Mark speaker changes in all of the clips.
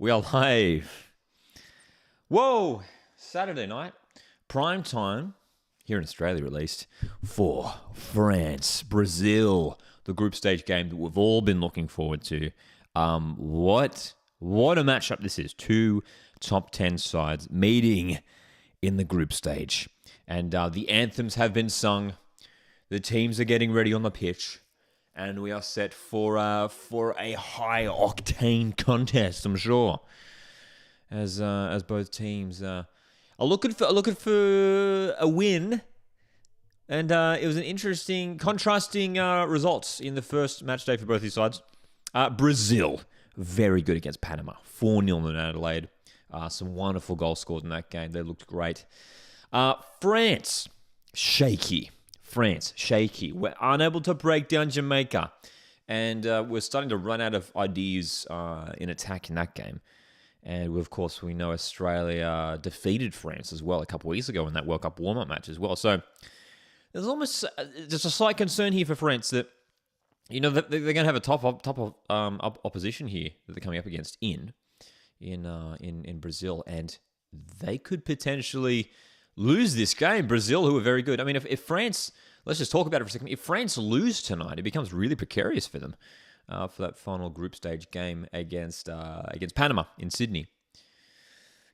Speaker 1: We are live. Whoa! Saturday night, prime time, here in Australia at least, for France, Brazil, the group stage game that we've all been looking forward to. What a matchup this is. Two top 10 sides meeting in the group stage. And the anthems have been sung. The teams are getting ready on the pitch. And we are set for a high-octane contest, I'm sure. As both teams are looking for a win. And it was an interesting, contrasting results in the first match day for both these sides. Brazil, very good against Panama. 4-0 in Adelaide. Some wonderful goals scored in that game. They looked great. France, shaky. We're unable to break down Jamaica. And we're starting to run out of ideas in attack in that game. And of course, we know Australia defeated France as well a couple of weeks ago in that World Cup warm-up match as well. So there's almost just a slight concern here for France that, you know, that they're going to have a top opposition here that they're coming up against in Brazil, and they could potentially lose this game. Brazil, who are very good. I mean, if France, let's just talk about it for a second. If France lose tonight, it becomes really precarious for them for that final group stage game against Panama in Sydney.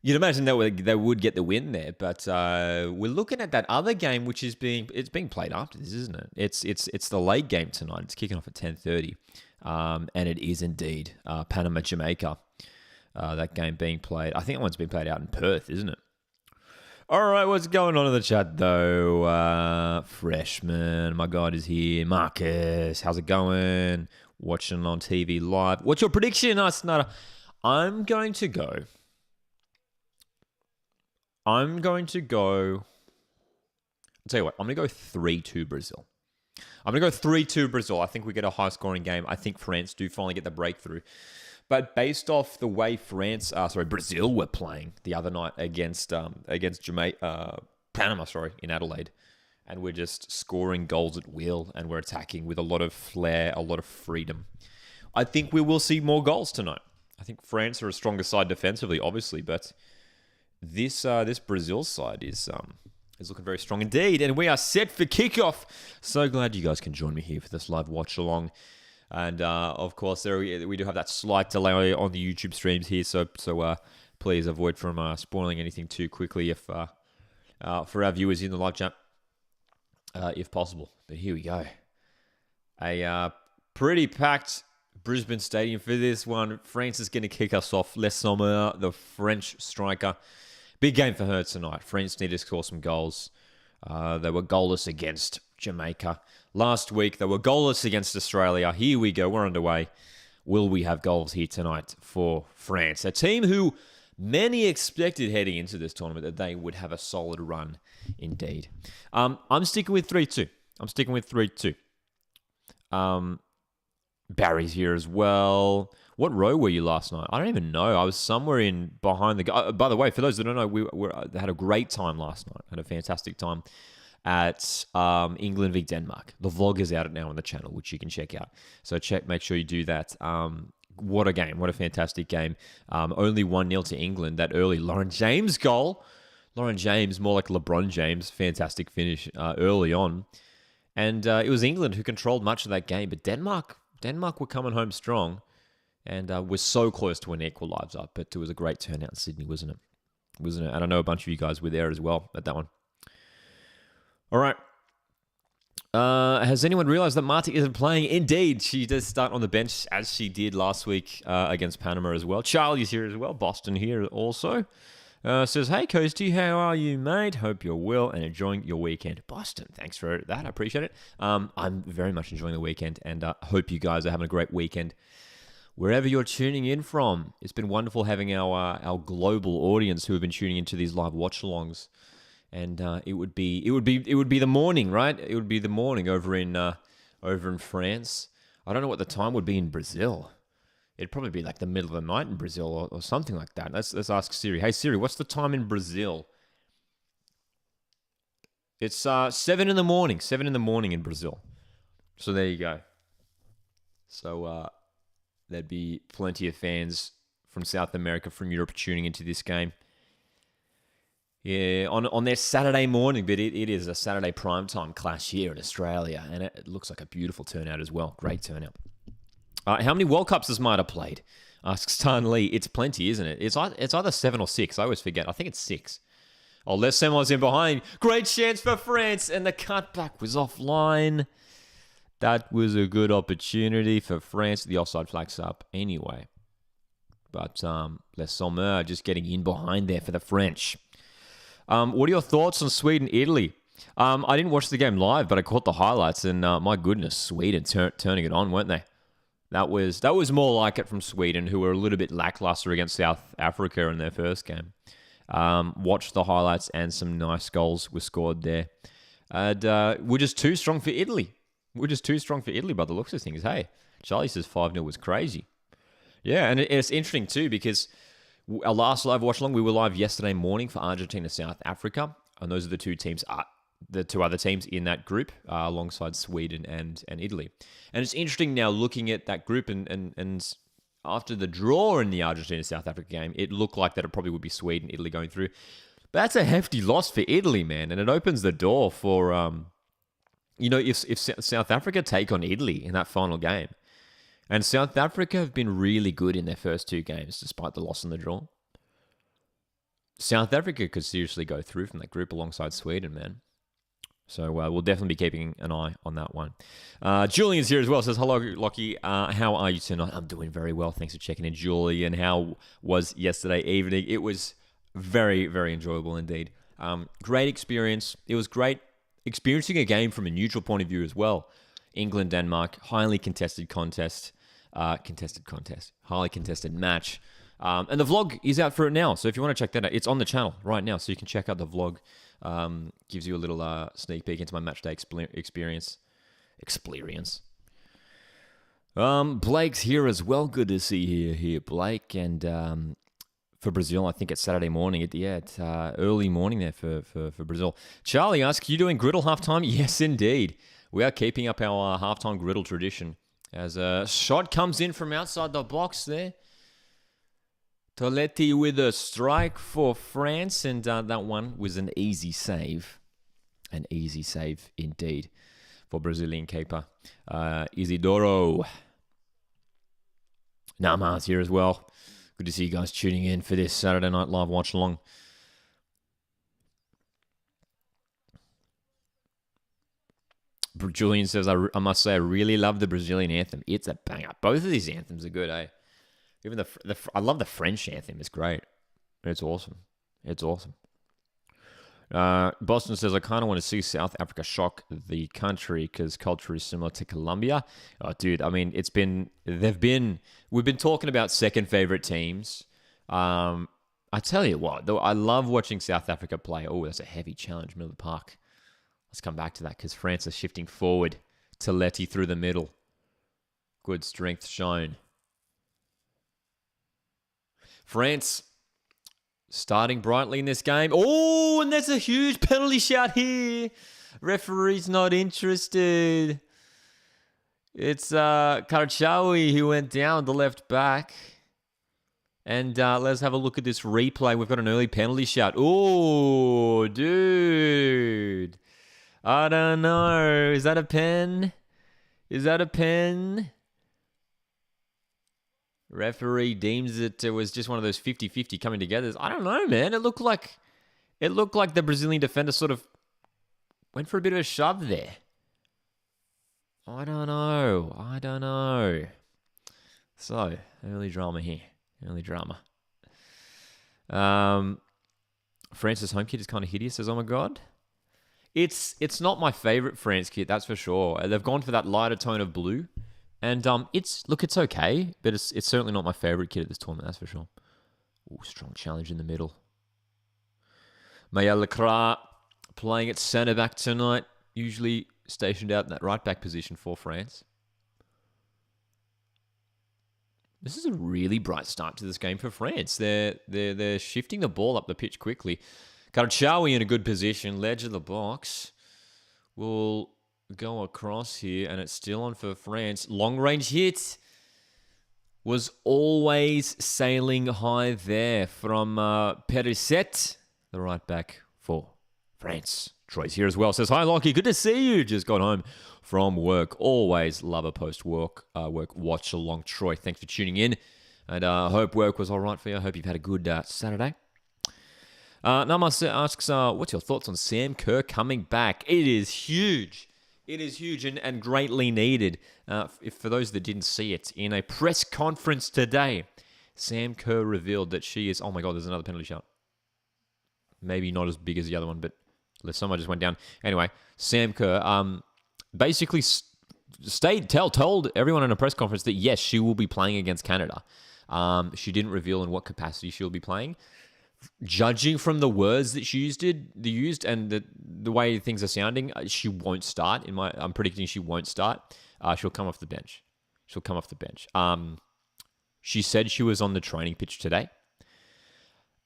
Speaker 1: You'd imagine they would get the win there, but we're looking at that other game, which is being played after this, isn't it? It's the late game tonight. It's kicking off at 10:30, and it is indeed Panama Jamaica. That game being played. I think that one's been played out in Perth, isn't it? All right, what's going on in the chat though? Freshman, my God, is here. Marcus, how's it going? Watching on TV live. What's your prediction? I'm going to go. I'll tell you what, I'm going to go 3-2 Brazil. I'm going to go 3-2 Brazil. I think we get a high-scoring game. I think France do finally get the breakthrough. But based off the way Brazil were playing the other night against Panama, in Adelaide, and we're just scoring goals at will, and we're attacking with a lot of flair, a lot of freedom, I think we will see more goals tonight. I think France are a stronger side defensively, obviously, but this Brazil side is looking very strong indeed, and we are set for kickoff. So glad you guys can join me here for this live watch along. And of course, we do have that slight delay on the YouTube streams here, so please avoid from spoiling anything too quickly if for our viewers in the live chat, if possible. But here we go, a pretty packed Brisbane Stadium for this one. France is going to kick us off. Les Sommer, the French striker, big game for her tonight. France need to score some goals. They were goalless against Jamaica. Last week, they were goalless against Australia. Here we go. We're underway. Will we have goals here tonight for France? A team who many expected heading into this tournament that they would have a solid run indeed. I'm sticking with 3-2. Barry's here as well. What row were you last night? I don't even know. I was somewhere in behind the... by the way, for those that don't know, we had a great time last night. Had a fantastic time at England v Denmark. The vlog is out now on the channel, which you can check out. So make sure you do that. What a game. What a fantastic game. Only 1-0 to England. That early Lauren James goal. Lauren James, more like LeBron James. Fantastic finish early on. And it was England who controlled much of that game. But Denmark were coming home strong. And we're so close to an equaliser. But it was a great turnout in Sydney, wasn't it? And I know a bunch of you guys were there as well at that one. All right. Has anyone realized that Marta isn't playing? Indeed, she does start on the bench as she did last week against Panama as well. Charlie's here as well. Boston here also. Says, hey, Coasty, how are you, mate? Hope you're well and enjoying your weekend. Boston, thanks for that. I appreciate it. I'm very much enjoying the weekend and hope you guys are having a great weekend wherever you're tuning in from. It's been wonderful having our global audience who have been tuning into these live watch-alongs. And it would be the morning, right? It would be the morning over in France. I don't know what the time would be in Brazil. It'd probably be like the middle of the night in Brazil or something like that. Let's ask Siri. Hey Siri, what's the time in Brazil? It's 7 in the morning. 7 in the morning in Brazil. So there you go. So there'd be plenty of fans from South America, from Europe, tuning into this game. Yeah, on their Saturday morning, but it is a Saturday primetime clash here in Australia, and it looks like a beautiful turnout as well. Great turnout. How many World Cups has Maida played? Asks Stan Lee. It's plenty, isn't it? It's either 7 or 6. I always forget. I think it's 6. Oh, Les Semos in behind. Great chance for France, and the cutback was offline. That was a good opportunity for France. The offside flag's up anyway. But Les Sommer just getting in behind there for the French. What are your thoughts on Sweden-Italy? I didn't watch the game live, but I caught the highlights, and my goodness, Sweden turning it on, weren't they? That was more like it from Sweden, who were a little bit lackluster against South Africa in their first game. Watched the highlights, and some nice goals were scored there. And we're just too strong for Italy. We're just too strong for Italy by the looks of things. Hey, Charlie says 5-0 was crazy. Yeah, and it's interesting too because our last live watch along, we were live yesterday morning for Argentina, South Africa, and those are the two teams, the two other teams in that group, alongside Sweden and Italy. And it's interesting now looking at that group, and after the draw in the Argentina-South Africa game, it looked like that it probably would be Sweden, Italy going through. But that's a hefty loss for Italy, man, and it opens the door for, if South Africa take on Italy in that final game, and South Africa have been really good in their first 2 games, despite the loss in the draw. South Africa could seriously go through from that group alongside Sweden, man. So we'll definitely be keeping an eye on that one. Julian's here as well. Says, hello, Lockie. How are you tonight? I'm doing very well. Thanks for checking in, Julian. How was yesterday evening? It was very, very enjoyable indeed. Great experience. It was great experiencing a game from a neutral point of view as well. England, Denmark, highly contested contest. Highly contested match. And the vlog is out for it now. So if you want to check that out, it's on the channel right now. So you can check out the vlog. Gives you a little sneak peek into my matchday experience. Blake's here as well. Good to see you here, Blake. And for Brazil, I think it's Saturday morning. It's early morning there for Brazil. Charlie asks, you doing griddle halftime? Yes, indeed. We are keeping up our halftime griddle tradition. As a shot comes in from outside the box there. Toletti with a strike for France, and that one was an easy save. An easy save indeed for Brazilian keeper Isidoro. Nama's here as well. Good to see you guys tuning in for this Saturday Night Live watch along. Julian says, I must say, I really love the Brazilian anthem. It's a banger. Both of these anthems are good, eh? Even I love the French anthem. It's great. It's awesome. Boston says, I kind of want to see South Africa shock the country because culture is similar to Colombia. Oh, dude, I mean, we've been talking about second favorite teams. I tell you what, though, I love watching South Africa play. Oh, that's a heavy challenge, middle of the park. Let's come back to that because France is shifting forward. Toletti through the middle. Good strength shown. France starting brightly in this game. Oh, and there's a huge penalty shout here. Referee's not interested. It's Karachawi who went down the left back. And let's have a look at this replay. We've got an early penalty shout. Oh, dude. I don't know. Is that a pen? Referee deems it was just one of those 50-50 coming together. I don't know, man. It looked like the Brazilian defender sort of went for a bit of a shove there. I don't know. So, early drama here. France's home kit is kind of hideous, says, oh my God. It's not my favorite France kit, that's for sure. They've gone for that lighter tone of blue. And it's okay, but it's certainly not my favorite kit at this tournament, that's for sure. Ooh, strong challenge in the middle. Maya Lecras playing at centre back tonight, usually stationed out in that right back position for France. This is a really bright start to this game for France. They're shifting the ball up the pitch quickly. Karachawi in a good position, ledge of the box. Will go across here, and it's still on for France. Long range hit. was always sailing high there from Perisset, the right back for France. Troy's here as well. Says, hi, Lockie. Good to see you. Just got home from work. Always love a post-work watch along. Troy, thanks for tuning in. And I hope work was all right for you. I hope you've had a good Saturday. Namas asks, what's your thoughts on Sam Kerr coming back? It is huge. It is huge and greatly needed. For those that didn't see it, in a press conference today, Sam Kerr revealed that she is... Oh my God, there's another penalty shot. Maybe not as big as the other one, but someone just went down. Anyway, Sam Kerr basically told everyone in a press conference that, yes, she will be playing against Canada. She didn't reveal in what capacity she'll be playing. Judging from the words that she used and the way things are sounding, she won't start. I'm predicting she won't start. She'll come off the bench. She said she was on the training pitch today.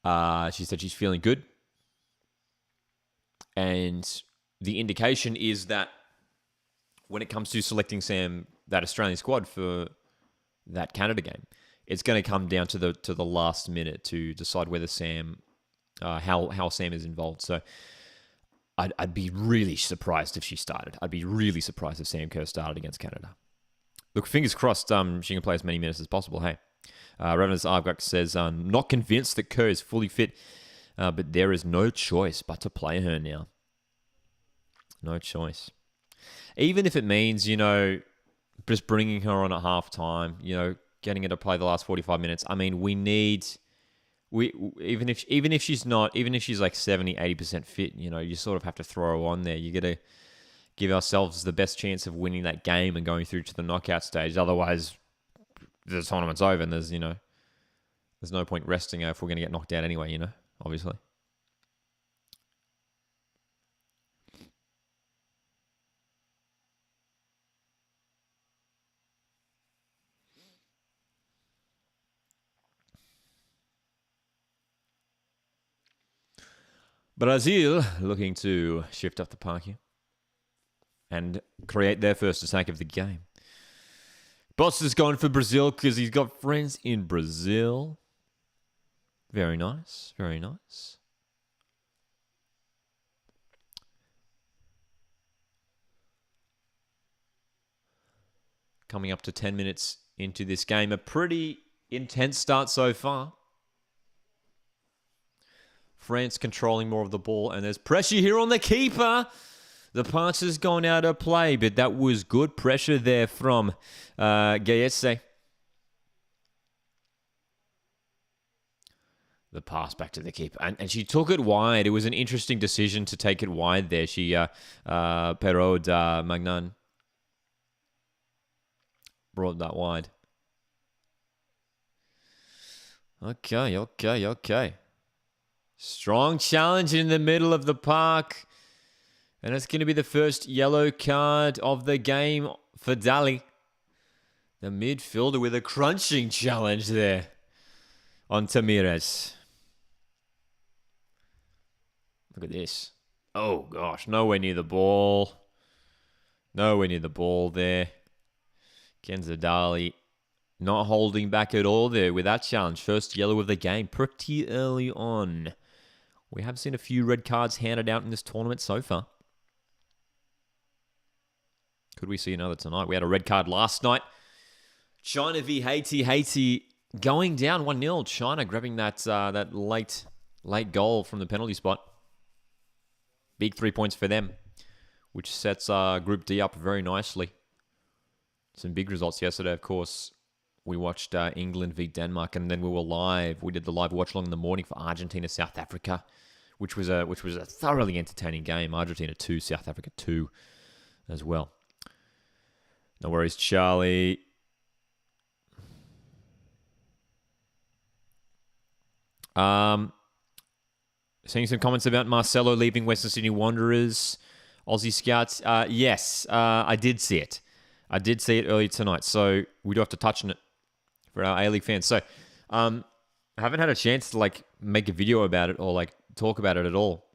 Speaker 1: She said she's feeling good. And the indication is that when it comes to selecting Sam, that Australian squad for that Canada game, it's going to come down to the last minute to decide whether Sam, how Sam is involved. So I'd be really surprised if she started. I'd be really surprised if Sam Kerr started against Canada. Look, fingers crossed she can play as many minutes as possible, hey. Revenant's Argak says, not convinced that Kerr is fully fit, but there is no choice but to play her now. No choice. Even if it means, just bringing her on at halftime, getting her to play the last 45 minutes. I mean, even if she's like 70, 80% fit, you sort of have to throw her on there. You got to give ourselves the best chance of winning that game and going through to the knockout stage. Otherwise, the tournament's over and there's no point resting her if we're going to get knocked out anyway, obviously. Brazil looking to shift up the park here and create their first attack of the game. Boss is going for Brazil because he's got friends in Brazil. Very nice. Very nice. Coming up to 10 minutes into this game. A pretty intense start so far. France controlling more of the ball, and there's pressure here on the keeper. The pass has gone out of play, but that was good pressure there from Gayese. The pass back to the keeper, and she took it wide. It was an interesting decision to take it wide there. She, Perraud Magnan, brought that wide. Okay. Strong challenge in the middle of the park. And it's going to be the first yellow card of the game for Dali. The midfielder with a crunching challenge there on Tamires. Look at this. Oh, gosh. Nowhere near the ball. Nowhere near the ball there. Kenza Dali not holding back at all there with that challenge. First yellow of the game pretty early on. We have seen a few red cards handed out in this tournament so far. Could we see another tonight? We had a red card last night. China v Haiti. Haiti going down 1-0. China grabbing that late goal from the penalty spot. Big 3 points for them, which sets Group D up very nicely. Some big results yesterday, of course. We watched England v Denmark, and then we were live. We did the live watch along in the morning for Argentina, South Africa, which was a thoroughly entertaining game. Argentina 2, South Africa 2 as well. No worries, Charlie. Seeing some comments about Marcelo leaving Western Sydney Wanderers. Aussie Scouts. Yes, I did see it. I did see it earlier tonight, so we do have to touch on it for our A-League fans. So, I haven't had a chance to make a video about it or talk about it at all.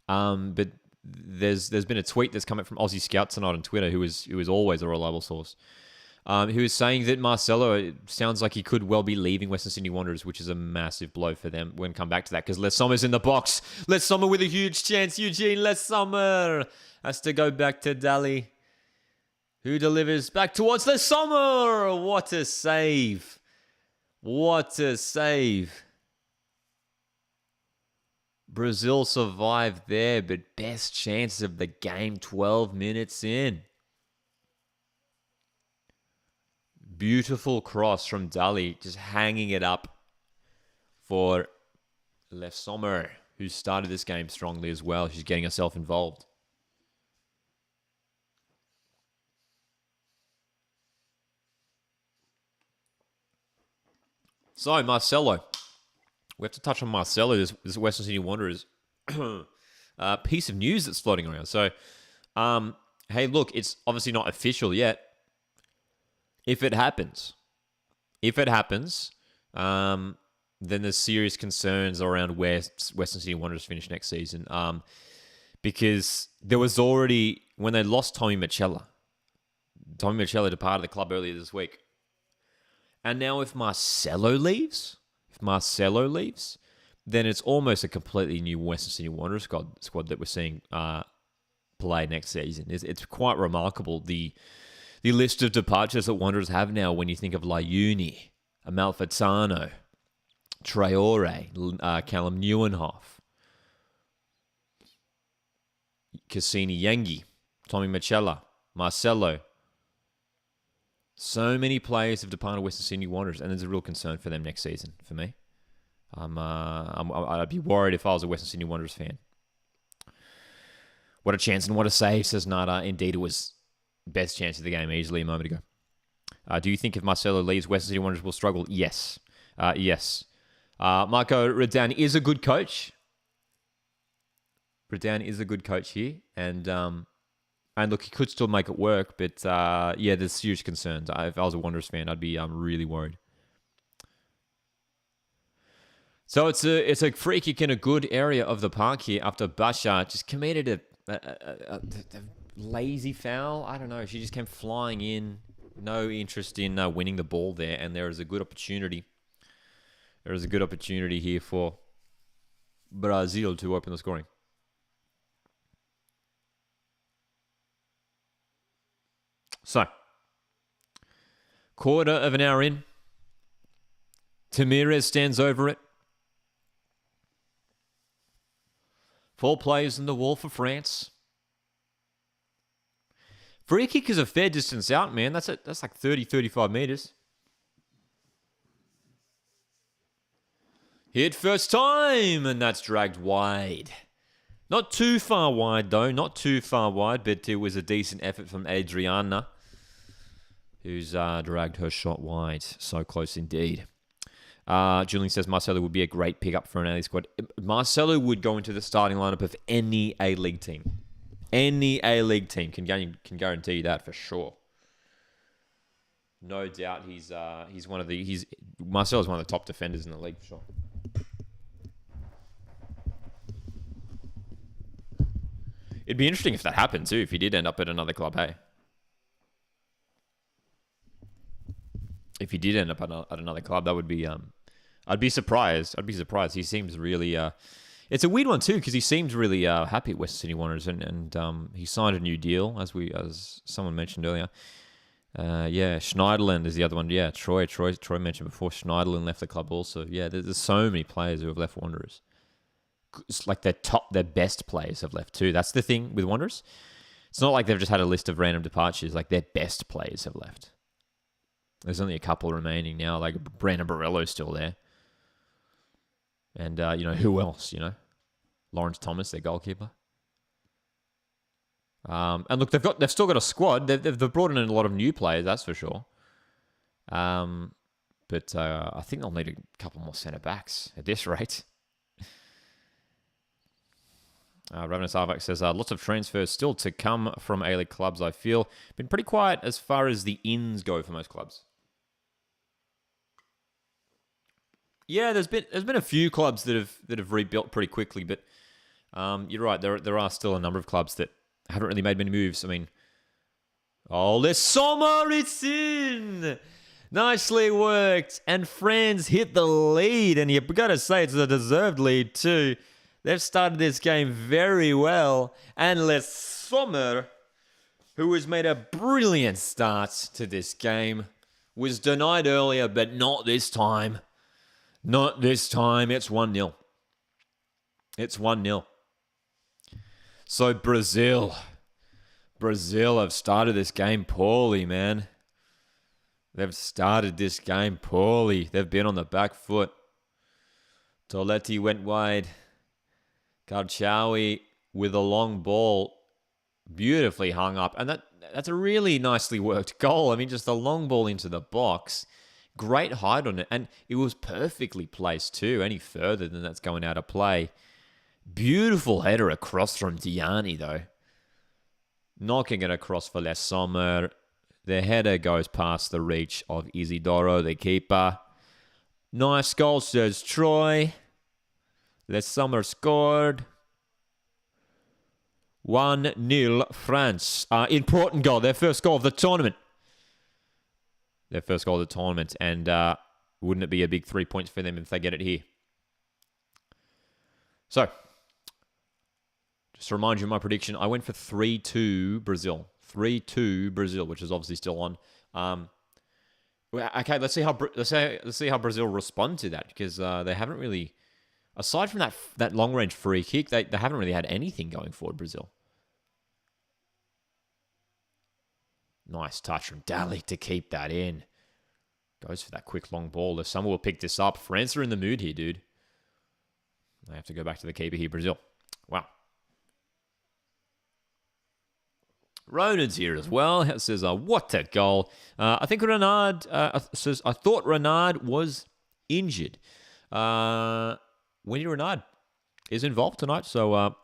Speaker 1: But there's been a tweet that's come out from Aussie Scout tonight on Twitter, who is always a reliable source. who is saying that Marcelo, it sounds like he could well be leaving Western Sydney Wanderers, which is a massive blow for them. We're going to come back to that because Les Sommer's in the box. Les Sommer with a huge chance. Eugene Les Sommer has to go back to Dali, who delivers back towards Les Sommer. What a save. What a save. Brazil survived there, but best chance of the game 12 minutes in. Beautiful cross from Dali, just hanging it up for Les Sommer, who started this game strongly as well. She's getting herself involved. So, Marcelo. We have to touch on Marcelo, this Western Sydney Wanderers piece of news that's floating around. So, hey, look, it's obviously not official yet. If it happens, then there's serious concerns around where Western Sydney Wanderers finish next season. Because there was already, when they lost Tommy Machella departed the club earlier this week. And now if Marcelo leaves, then it's almost a completely new Western Sydney Wanderers squad that we're seeing play next season. It's quite remarkable, the list of departures that Wanderers have now when you think of Layuni, Amalfitano, Traore, Callum Neuenhoff, Cassini Yengi, Tommy Machella, Marcelo. So many players have departed Western Sydney Wanderers, and there's a real concern for them next season, for me. I'd be worried if I was a Western Sydney Wanderers fan. What a chance and what a save, says Nada. Indeed, it was best chance of the game easily a moment ago. Do you think if Marcelo leaves, Western Sydney Wanderers will struggle? Yes. Yes. Marco Redan is a good coach. Redan is a good coach here. And look, he could still make it work. But, yeah, there's serious concerns. If I was a Wanderers fan, I'd be really worried. So it's a free kick in a good area of the park here after Basha just committed a lazy foul. I don't know. She just came flying in. No interest in winning the ball there. And there is a good opportunity. There is a good opportunity here for Brazil to open the scoring. So, quarter of an hour in. Tamirez stands over it. 4 players in the wall for France. Free kick is a fair distance out, man. That's like 30, 35 meters. Hit first time, and that's dragged wide. Not too far wide, though. Not too far wide, but it was a decent effort from Adriana, who's dragged her shot wide. So close indeed. Julian says Marcelo would be a great pickup for an A-League squad. Marcelo would go into the starting lineup of any A-League team. Any A-League team can guarantee that for sure. No doubt Marcelo's one of the top defenders in the league for sure. It'd be interesting if that happened too, if he did end up at another club, hey? If he did end up at another club, that would be... I'd be surprised. He seems really... it's a weird one too, because he seems really happy at Western Sydney Wanderers, and he signed a new deal, as someone mentioned earlier. Schneiderlin is the other one. Yeah, Troy mentioned before. Schneiderlin left the club also. Yeah, there's so many players who have left Wanderers. It's like their best players have left too. That's the thing with Wanderers. It's not like they've just had a list of random departures. Like, their best players have left. There's only a couple remaining now. Like, Brandon Borello's still there. And, who else, Lawrence Thomas, their goalkeeper. And look, they've still got a squad. They've brought in a lot of new players, that's for sure. But I think they'll need a couple more centre-backs at this rate. Ravenous Arvak says, lots of transfers still to come from A-League clubs, I feel. Been pretty quiet as far as the ins go for most clubs. Yeah, there's been a few clubs that have rebuilt pretty quickly, but you're right, there are still a number of clubs that haven't really made many moves. I mean, Oh, there's Sommer, it's in! Nicely worked. And France hit the lead, and you've got to say it's a deserved lead too. They've started this game very well. And Les Sommer, who has made a brilliant start to this game, was denied earlier, but not this time. Not this time. It's 1-0. It's 1-0. So Brazil have started this game poorly, man. They've started this game poorly. They've been on the back foot. Toletti went wide. Karchawi with a long ball. Beautifully hung up. And that's a really nicely worked goal. I mean, just a long ball into the box. Great height on it. And it was perfectly placed too. Any further than that's going out of play. Beautiful header across from Diani, though. Knocking it across for Les Sommer. The header goes past the reach of Isidoro, the keeper. Nice goal, says Troy. Les Sommer scored. 1-0 France. Important goal. Their first goal of the tournament. And wouldn't it be a big 3 points for them if they get it here? So, just to remind you of my prediction, I went for 3-2 Brazil. 3-2 Brazil, which is obviously still on. Okay, let's see how Brazil respond to that, because they haven't really, aside from that long range free kick, they haven't really had anything going forward. Brazil. Nice touch from Dali to keep that in. Goes for that quick long ball. If someone will pick this up, France are in the mood here, dude. They have to go back to the keeper here, Brazil. Wow. Ronan's here as well. It says, what a goal. I think Renard says, I thought Renard was injured. Winnie Renard is involved tonight, so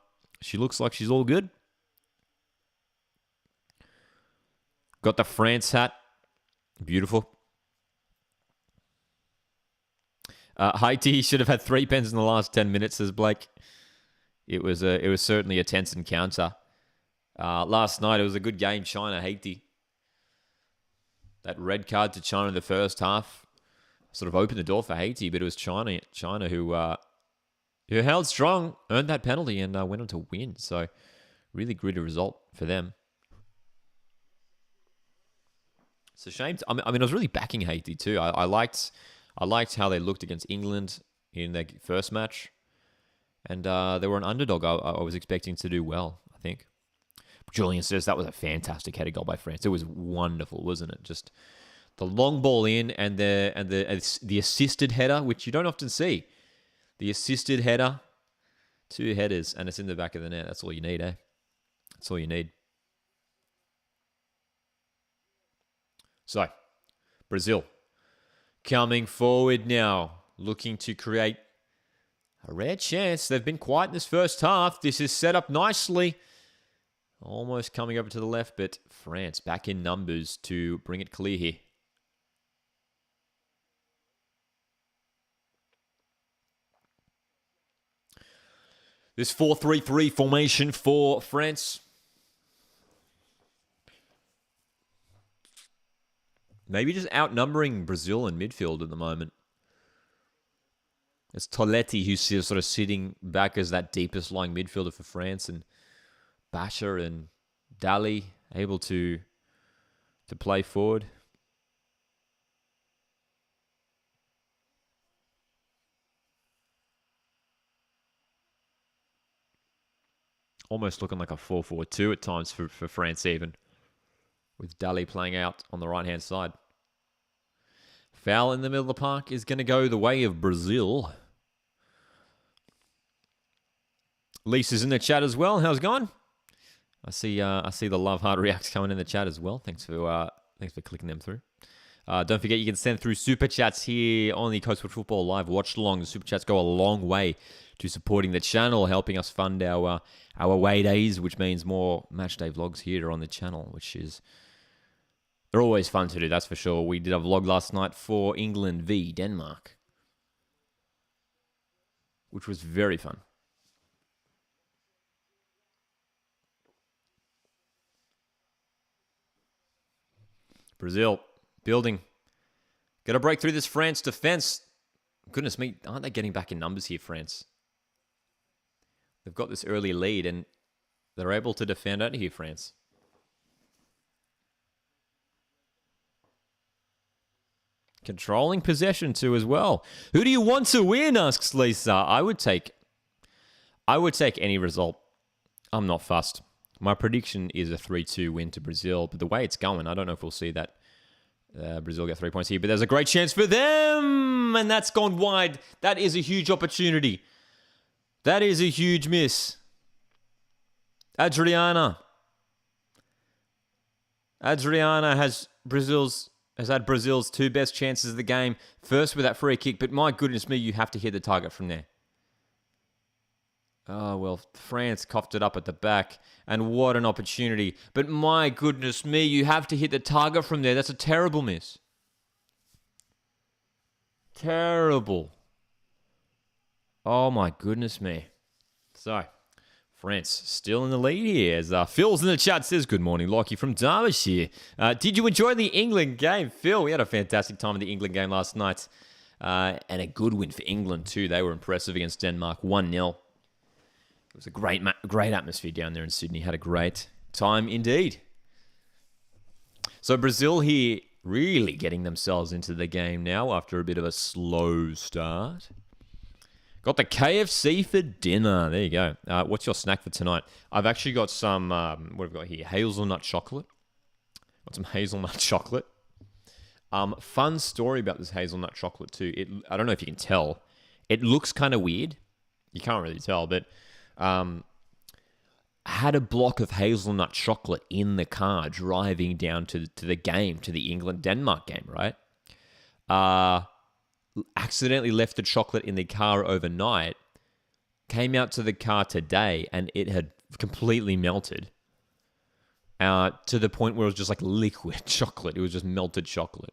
Speaker 1: she looks like she's all good. Got the France hat. Beautiful. Haiti should have had 3 pens in the last 10 minutes, says Blake. It was certainly a tense encounter. Last night, it was a good game, China-Haiti. That red card to China in the first half sort of opened the door for Haiti, but it was China who held strong, earned that penalty, and went on to win. So, really gritty result for them. It's a shame. I mean, I was really backing Haiti too. I liked how they looked against England in their first match, and they were an underdog. I was expecting to do well, I think. Julian says that was a fantastic header goal by France. It was wonderful, wasn't it? Just the long ball in and the assisted header, which you don't often see. The assisted header, 2 headers, and it's in the back of the net. That's all you need, eh? That's all you need. So, Brazil coming forward now, looking to create a rare chance. They've been quiet in this first half. This is set up nicely. Almost coming over to the left, but France back in numbers to bring it clear here. This 4-3-3 formation for France. Maybe just outnumbering Brazil in midfield at the moment. It's Toletti who's sort of sitting back as that deepest lying midfielder for France, and Basher and Dali able to play forward. Almost looking like a 4-4-2 at times for France even, with Dali playing out on the right-hand side. Foul in the middle of the park is going to go the way of Brazil. Lisa's in the chat as well. How's it going? I see the love heart reacts coming in the chat as well. Thanks for clicking them through. Don't forget, you can send through super chats here on the Coastal Football Live watch along. The super chats go a long way to supporting the channel, helping us fund our away days, which means more match day vlogs here on the channel, they're always fun to do, that's for sure. We did a vlog last night for England v Denmark, which was very fun. Brazil, building. Got to break through this France defense. Goodness me, aren't they getting back in numbers here, France? They've got this early lead and they're able to defend out here, France. Controlling possession too as well. Who do you want to win? Asks Lisa. I would take any result. I'm not fussed. My prediction is a 3-2 win to Brazil, but the way it's going, I don't know if we'll see that Brazil get 3 points here, but there's a great chance for them, and that's gone wide. That is a huge opportunity. That is a huge miss. Adriana has had Brazil's 2 best chances of the game. First with that free kick, but my goodness me, you have to hit the target from there. Oh, well, France coughed it up at the back, and what an opportunity. But my goodness me, you have to hit the target from there. That's a terrible miss. Terrible. Oh, my goodness me. So, France still in the lead here. As Phil's in the chat says, good morning, Lockie from Derbyshire. Did you enjoy the England game? Phil, we had a fantastic time in the England game last night. And a good win for England, too. They were impressive against Denmark, 1-0. It was a great atmosphere down there in Sydney. Had a great time indeed. So Brazil here really getting themselves into the game now after a bit of a slow start. Got the KFC for dinner. There you go. What's your snack for tonight? I've actually got some, what have we got here? Hazelnut chocolate. Got some hazelnut chocolate. Fun story about this hazelnut chocolate too. I don't know if you can tell. It looks kind of weird. You can't really tell, but had a block of hazelnut chocolate in the car driving down to the game, to the England-Denmark game, right? Accidentally left the chocolate in the car overnight, came out to the car today, and it had completely melted to the point where it was just like liquid chocolate. It was just melted chocolate.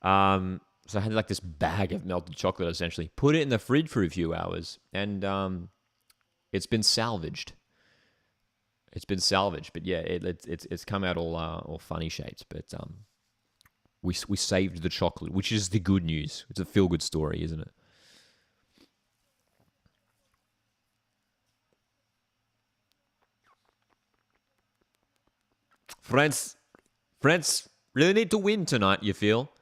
Speaker 1: So I had like this bag of melted chocolate, essentially. Put it in the fridge for a few hours, and it's been salvaged. But yeah, it's come out all funny shapes. But we saved the chocolate, which is the good news. It's a feel-good story, isn't it? France really need to win tonight, you feel?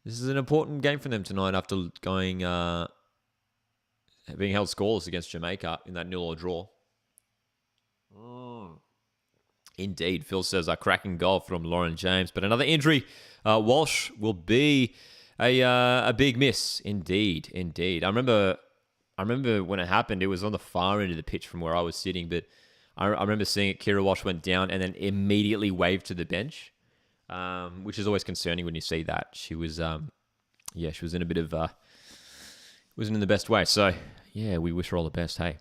Speaker 1: This is an important game for them tonight after being held scoreless against Jamaica in that 0-0 draw. Indeed, Phil says a cracking goal from Lauren James, but another injury. Walsh will be a big miss. Indeed. I remember when it happened. It was on the far end of the pitch from where I was sitting, but I remember seeing it. Kira Walsh went down and then immediately waved to the bench, which is always concerning when you see that. She was, she was in a bit of, wasn't in the best way. So yeah, we wish her all the best. Hey,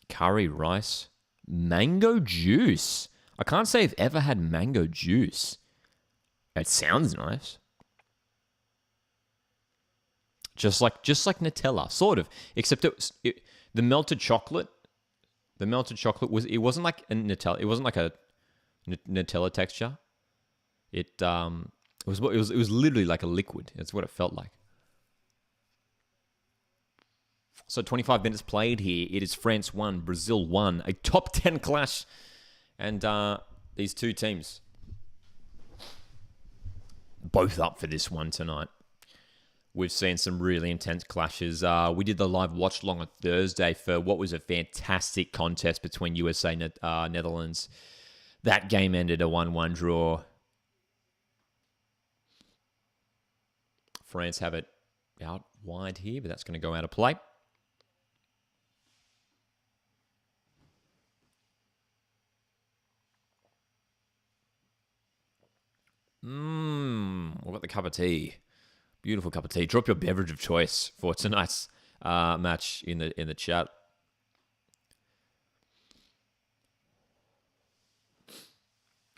Speaker 1: curry rice, mango juice. I can't say I've ever had mango juice. It sounds nice. Just like Nutella, sort of. Except the melted chocolate. The melted chocolate wasn't like a Nutella. It wasn't like a Nutella texture. It was literally like a liquid. That's what it felt like. So 25 minutes played here. It is France 1, Brazil 1. A top 10 clash. And these two teams both up for this one tonight. We've seen some really intense clashes. We did the live watch along on Thursday for what was a fantastic contest between USA and Netherlands. That game ended a 1-1 draw. France have it out wide here, but that's going to go out of play. We've got the cup of tea. Beautiful cup of tea. Drop your beverage of choice for tonight's match in the chat.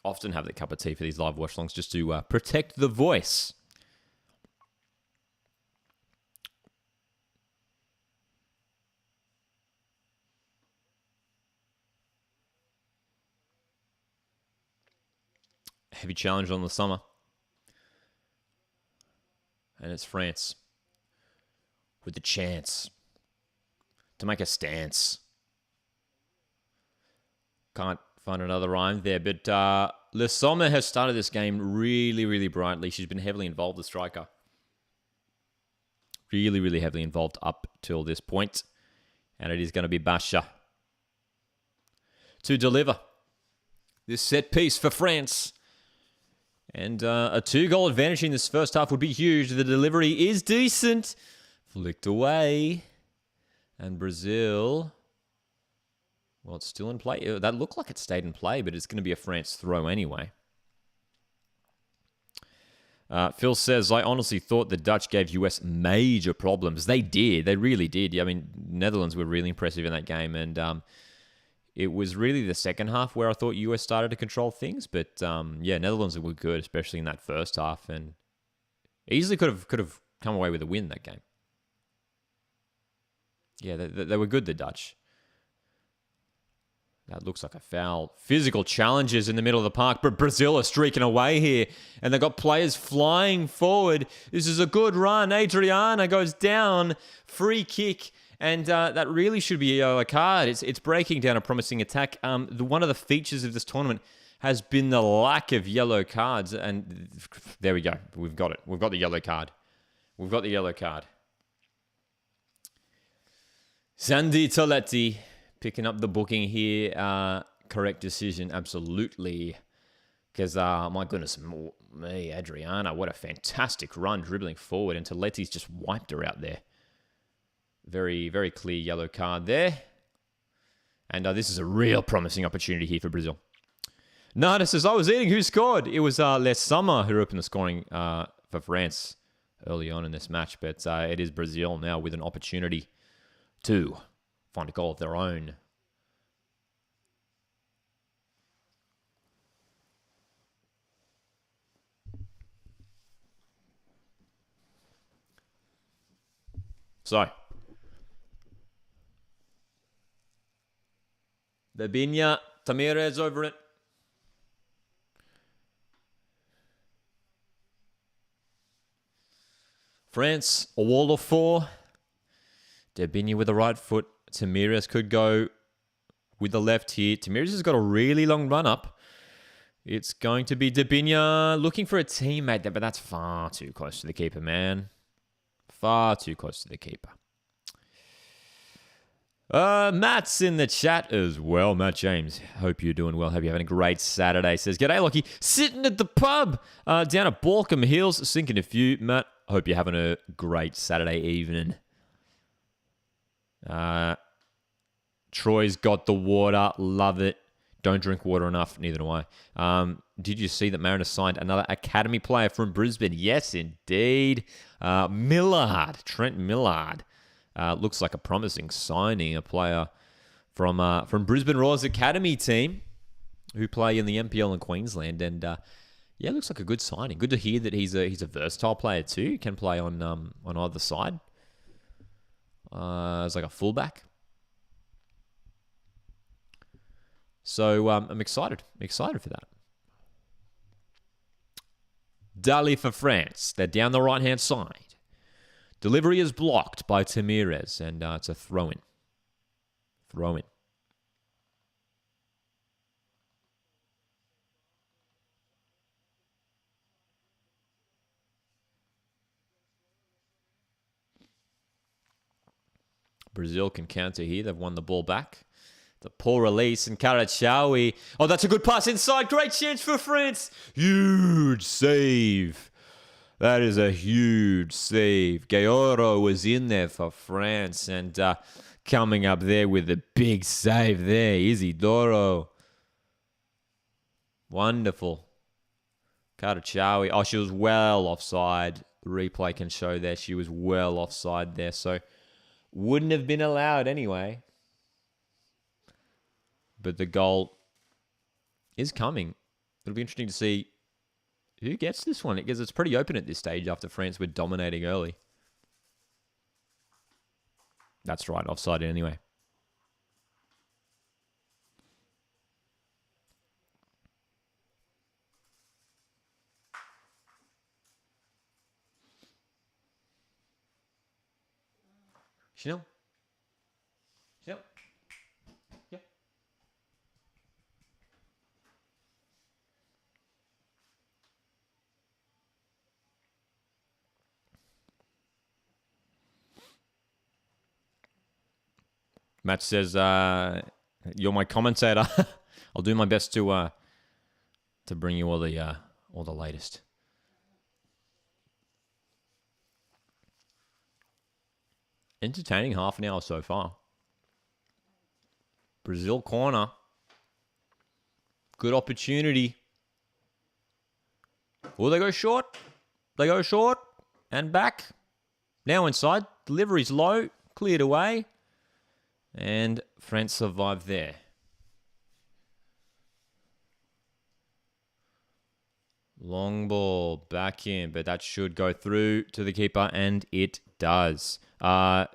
Speaker 1: Often have the cup of tea for these live watch-alongs just to protect the voice. Heavy challenge on the summer. And it's France with the chance to make a stance. Can't find another rhyme there, but Le Sommer has started this game really, really brightly. She's been heavily involved, the striker. Really, really heavily involved up till this point. And it is going to be Basha to deliver this set piece for France. And a 2-goal advantage in this first half would be huge. The delivery is decent. Flicked away. And Brazil... Well, it's still in play. That looked like it stayed in play, but it's going to be a France throw anyway. Phil says, I honestly thought the Dutch gave US major problems. They did. They really did. I mean, Netherlands were really impressive in that game. And it was really the second half where I thought US started to control things. But yeah, Netherlands were good, especially in that first half. And easily could have come away with a win that game. Yeah, they were good, the Dutch. That looks like a foul. Physical challenges in the middle of the park, but Brazil are streaking away here. And they've got players flying forward. This is a good run. Adriana goes down. Free kick. And that really should be a yellow card. It's breaking down a promising attack. One of the features of this tournament has been the lack of yellow cards. And there we go. We've got it. We've got the yellow card. We've got the yellow card. Sandy Toletti picking up the booking here. Correct decision, absolutely. Because, my goodness me, Adriana, what a fantastic run dribbling forward. And Toletti's just wiped her out there. Very, very clear yellow card there. And this is a real promising opportunity here for Brazil. Nada says, I was eating. Who scored? It was Les Sommer who opened the scoring for France early on in this match. But it is Brazil now with an opportunity to find a goal of their own. So, Bebinya, Tamirez over it. France, a wall of 4. Bebinya with the right foot. Tamirez could go with the left here. Tamirez has got a really long run up. It's going to be Bebinya looking for a teammate there, but that's far too close to the keeper, man. Far too close to the keeper. Matt's in the chat as well. Matt James, hope you're doing well. Hope you're having a great Saturday. Says, g'day, Lockie. Sitting at the pub down at Balcombe Hills, sinking a few. Matt, hope you're having a great Saturday evening. Troy's got the water. Love it. Don't drink water enough. Neither do I. Did you see that Mariners signed another academy player from Brisbane? Yes, indeed. Millard. Trent Millard. Looks like a promising signing. A player from Brisbane Roar's academy team who play in the NPL in Queensland. And yeah, looks like a good signing. Good to hear that he's a versatile player too. Can play on either side. As like a fullback. So I'm excited. Excited for that. Dali for France. They're down the right-hand side. Delivery is blocked by Tamirez, and it's a throw-in. Throw-in. Brazil can counter here. They've won the ball back. The poor release and Karachawi. Oh, that's a good pass inside. Great chance for France. Huge save. That is a huge save. Gayoro was in there for France. And coming up there with a big save there. Isidoro. Wonderful. Karachawi. Oh, she was well offside. The replay can show there she was well offside there. So wouldn't have been allowed anyway. But the goal is coming. It'll be interesting to see who gets this one, because it's pretty open at this stage after France were dominating early. That's right, offside anyway. Chanel. Chanel. Yeah. Matt says, "You're my commentator. I'll do my best to bring you all the latest." Entertaining half an hour so far. Brazil corner. Good opportunity. Will they go short? They go short and back. Now inside. Delivery's low. Cleared away. And France survived there. Long ball back in, but that should go through to the keeper, and it does.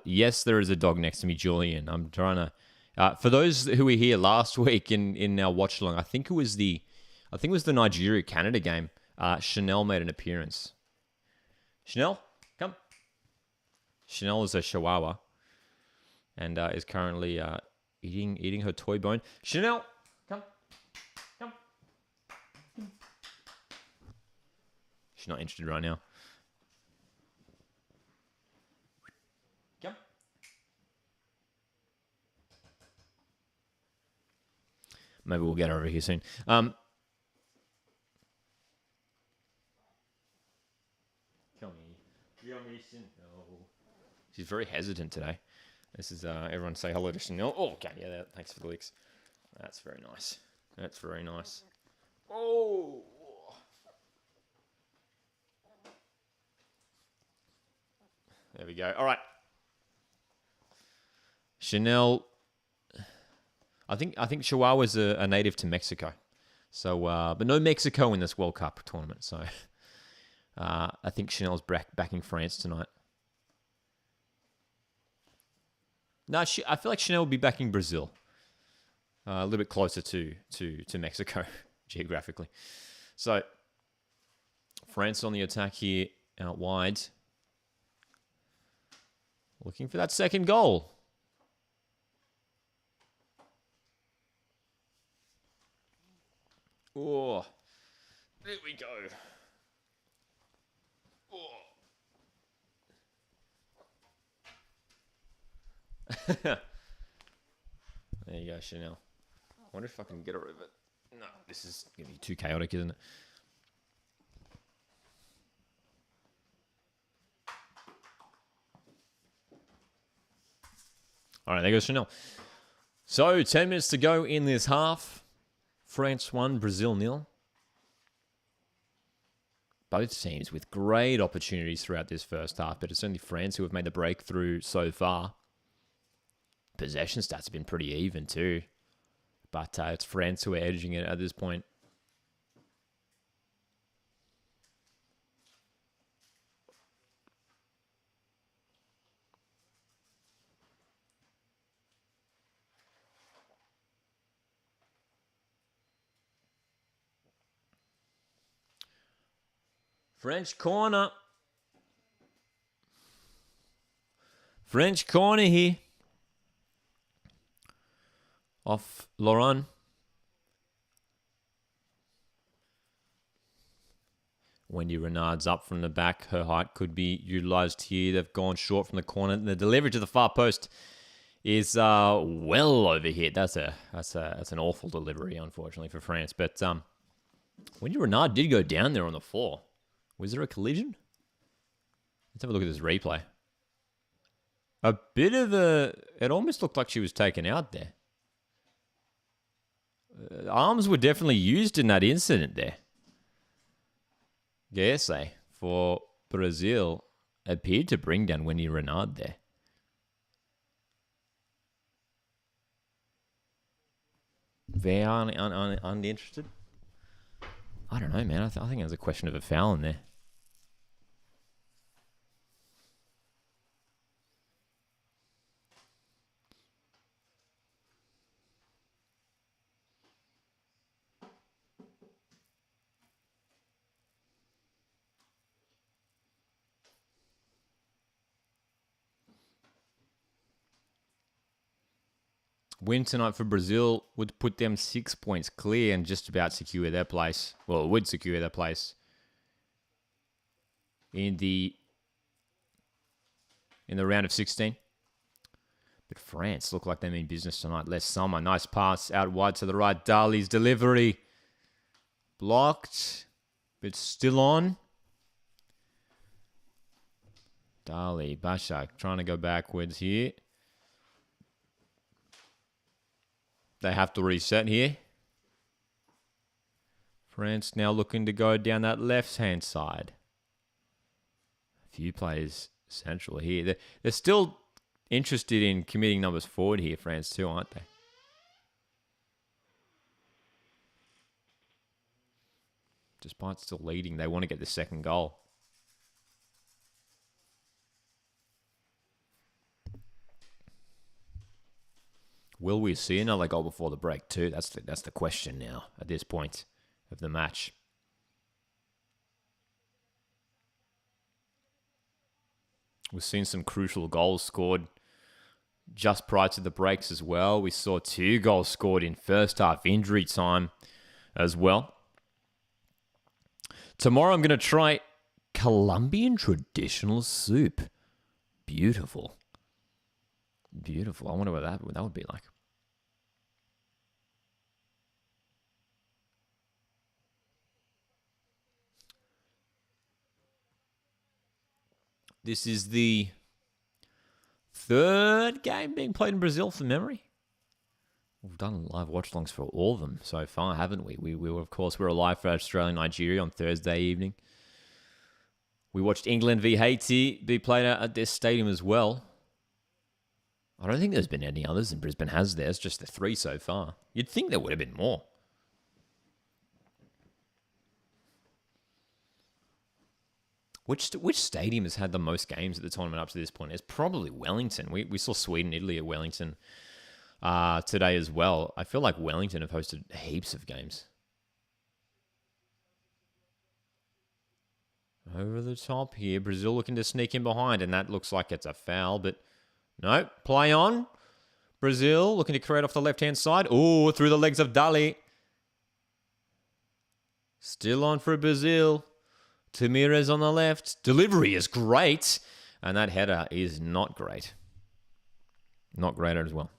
Speaker 1: Yes, there is a dog next to me, Julian. I'm trying to. For those who were here last week in our watch along, I think it was the Nigeria Canada game. Chanel made an appearance. Chanel, come. Chanel is a Chihuahua, and is currently eating her toy bone. Chanel, come. She's not interested right now. Come. Maybe we'll get her over here soon. Come here. She's very hesitant today. This is everyone say hello to Chanel. Oh, okay, yeah, thanks for the licks. That's very nice. That's very nice. Oh. There we go. All right. Chanel. I think Chihuahua's a native to Mexico. So, but no Mexico in this World Cup tournament. So, I think Chanel's backing France tonight. No, I feel like Chanel will be backing Brazil. A little bit closer to Mexico geographically. So, France on the attack here out wide. Looking for that second goal. Oh, there we go. Oh. There you go, Chanel. I wonder if I can get her over. No, this is going to be too chaotic, isn't it? All right, there goes Chanel. So, 10 minutes to go in this half. France 1, Brazil 0. Both teams with great opportunities throughout this first half, but it's only France who have made the breakthrough so far. Possession stats have been pretty even too, but it's France who are edging it at this point. French corner. French corner here. Off Laurent. Wendy Renard's up from the back. Her height could be utilised here. They've gone short from the corner. The delivery to the far post is well over here. That's an awful delivery, unfortunately, for France. But Wendy Renard did go down there on the floor. Was there a collision? Let's have a look at this replay. A bit of a... It almost looked like she was taken out there. Arms were definitely used in that incident there. Guesse for Brazil appeared to bring down Wendy Renard there. Very uninterested. I don't know, man. I think there's a question of a foul in there. Win tonight for Brazil would put them 6 points clear and just about secure their place. Well, it would secure their place in the round of 16. But France look like they mean business tonight. Less Summer. Nice pass out wide to the right. Dali's delivery. Blocked. But still on. Dali. Bashak trying to go backwards here. They have to reset here. France now looking to go down that left-hand side. A few players central here. They're still interested in committing numbers forward here, France too, aren't they? Despite still leading, they want to get the second goal. Will we see another goal before the break too? That's the question now at this point of the match. We've seen some crucial goals scored just prior to the breaks as well. We saw 2 goals scored in first half injury time as well. Tomorrow I'm going to try Colombian traditional soup. Beautiful. Beautiful. I wonder what that would be like. This is the 3rd game being played in Brazil from memory. We've done live watch-alongs for all of them so far, haven't we? We were, of course, live for Australia-Nigeria on Thursday evening. We watched England v Haiti be played at this stadium as well. I don't think there's been any others in Brisbane, has there? It's just the 3 so far. You'd think there would have been more. Which stadium has had the most games at the tournament up to this point? It's probably Wellington. We saw Sweden, Italy at Wellington today as well. I feel like Wellington have hosted heaps of games. Over the top here. Brazil looking to sneak in behind, and that looks like it's a foul, but no. Play on. Brazil looking to create off the left-hand side. Oh, through the legs of Dali. Still on for Brazil. Tamirez on the left. Delivery is great. And that header is not great. Not great as well.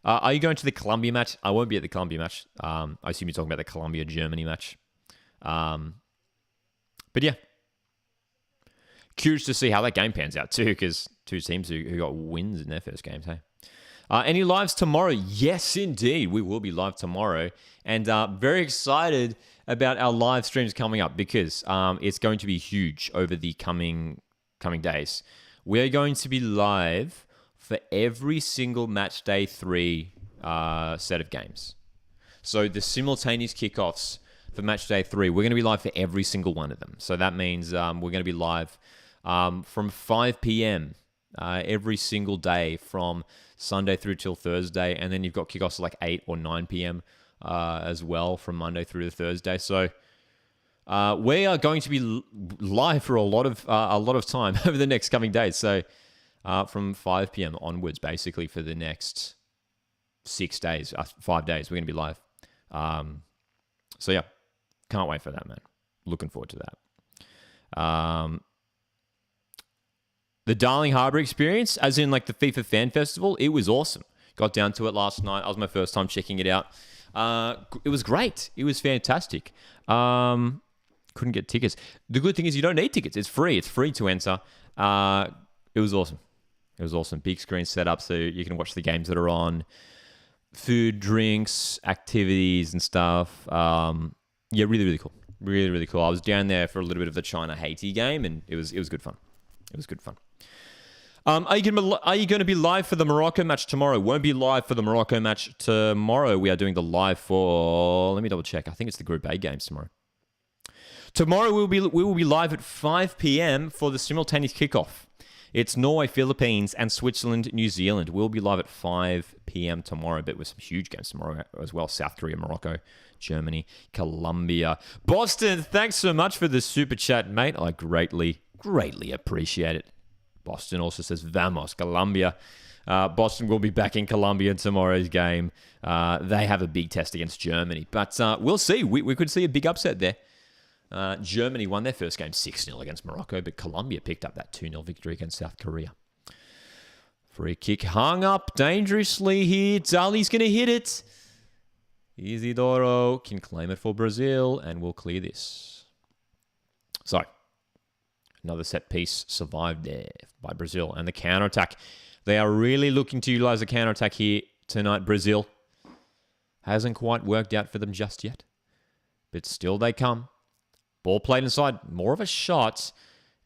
Speaker 1: Are you going to the Colombia match? I won't be at the Colombia match. I assume you're talking about the Colombia-Germany match. But yeah. Curious to see how that game pans out too, because 2 teams who got wins in their first games, hey? Any lives tomorrow? Yes, indeed. We will be live tomorrow. And very excited about our live streams coming up because it's going to be huge over the coming days. We are going to be live for every single match day 3 set of games. So the simultaneous kickoffs for match day 3, we're going to be live for every single one of them. So that means we're going to be live from 5 p.m. Every single day from Sunday through till Thursday. And then you've got kickoffs like 8 or 9 p.m. As well from Monday through to Thursday. So we are going to be live for a lot of time over the next coming days. So from 5 p.m. onwards, basically for the next 5 days, we're going to be live. So yeah, can't wait for that, man. Looking forward to that. The Darling Harbour experience, as in like the FIFA Fan Festival, it was awesome. Got down to it last night. That was my first time checking it out. It was great. It was fantastic. Couldn't get tickets. The good thing is you don't need tickets. It's free. It's free to enter. It was awesome. It was awesome. Big screen set up so you can watch the games that are on. Food, drinks, activities and stuff. Yeah, really, really cool. Really, really cool. I was down there for a little bit of the China-Haiti game and it was good fun. It was good fun. Are you going to be live for the Morocco match tomorrow? Won't be live for the Morocco match tomorrow. We are doing the live for... Let me double check. I think it's the Group A games tomorrow. Tomorrow we will be live at 5 p.m. for the simultaneous kickoff. It's Norway, Philippines, and Switzerland, New Zealand. We'll be live at 5 p.m. tomorrow, but with some huge games tomorrow as well. South Korea, Morocco, Germany, Colombia. Boston, thanks so much for the super chat, mate. I greatly appreciate it. Boston also says, Vamos, Colombia. Boston will be back in Colombia in tomorrow's game. They have a big test against Germany. But we'll see. We could see a big upset there. Germany won their first game 6-0 against Morocco, but Colombia picked up that 2-0 victory against South Korea. Free kick hung up dangerously here. Dali's going to hit it. Isidoro can claim it for Brazil, and we'll clear this. So, another set piece survived there by Brazil. And the counter-attack. They are really looking to utilize the counter-attack here tonight, Brazil. Hasn't quite worked out for them just yet. But still they come. Ball played inside. More of a shot.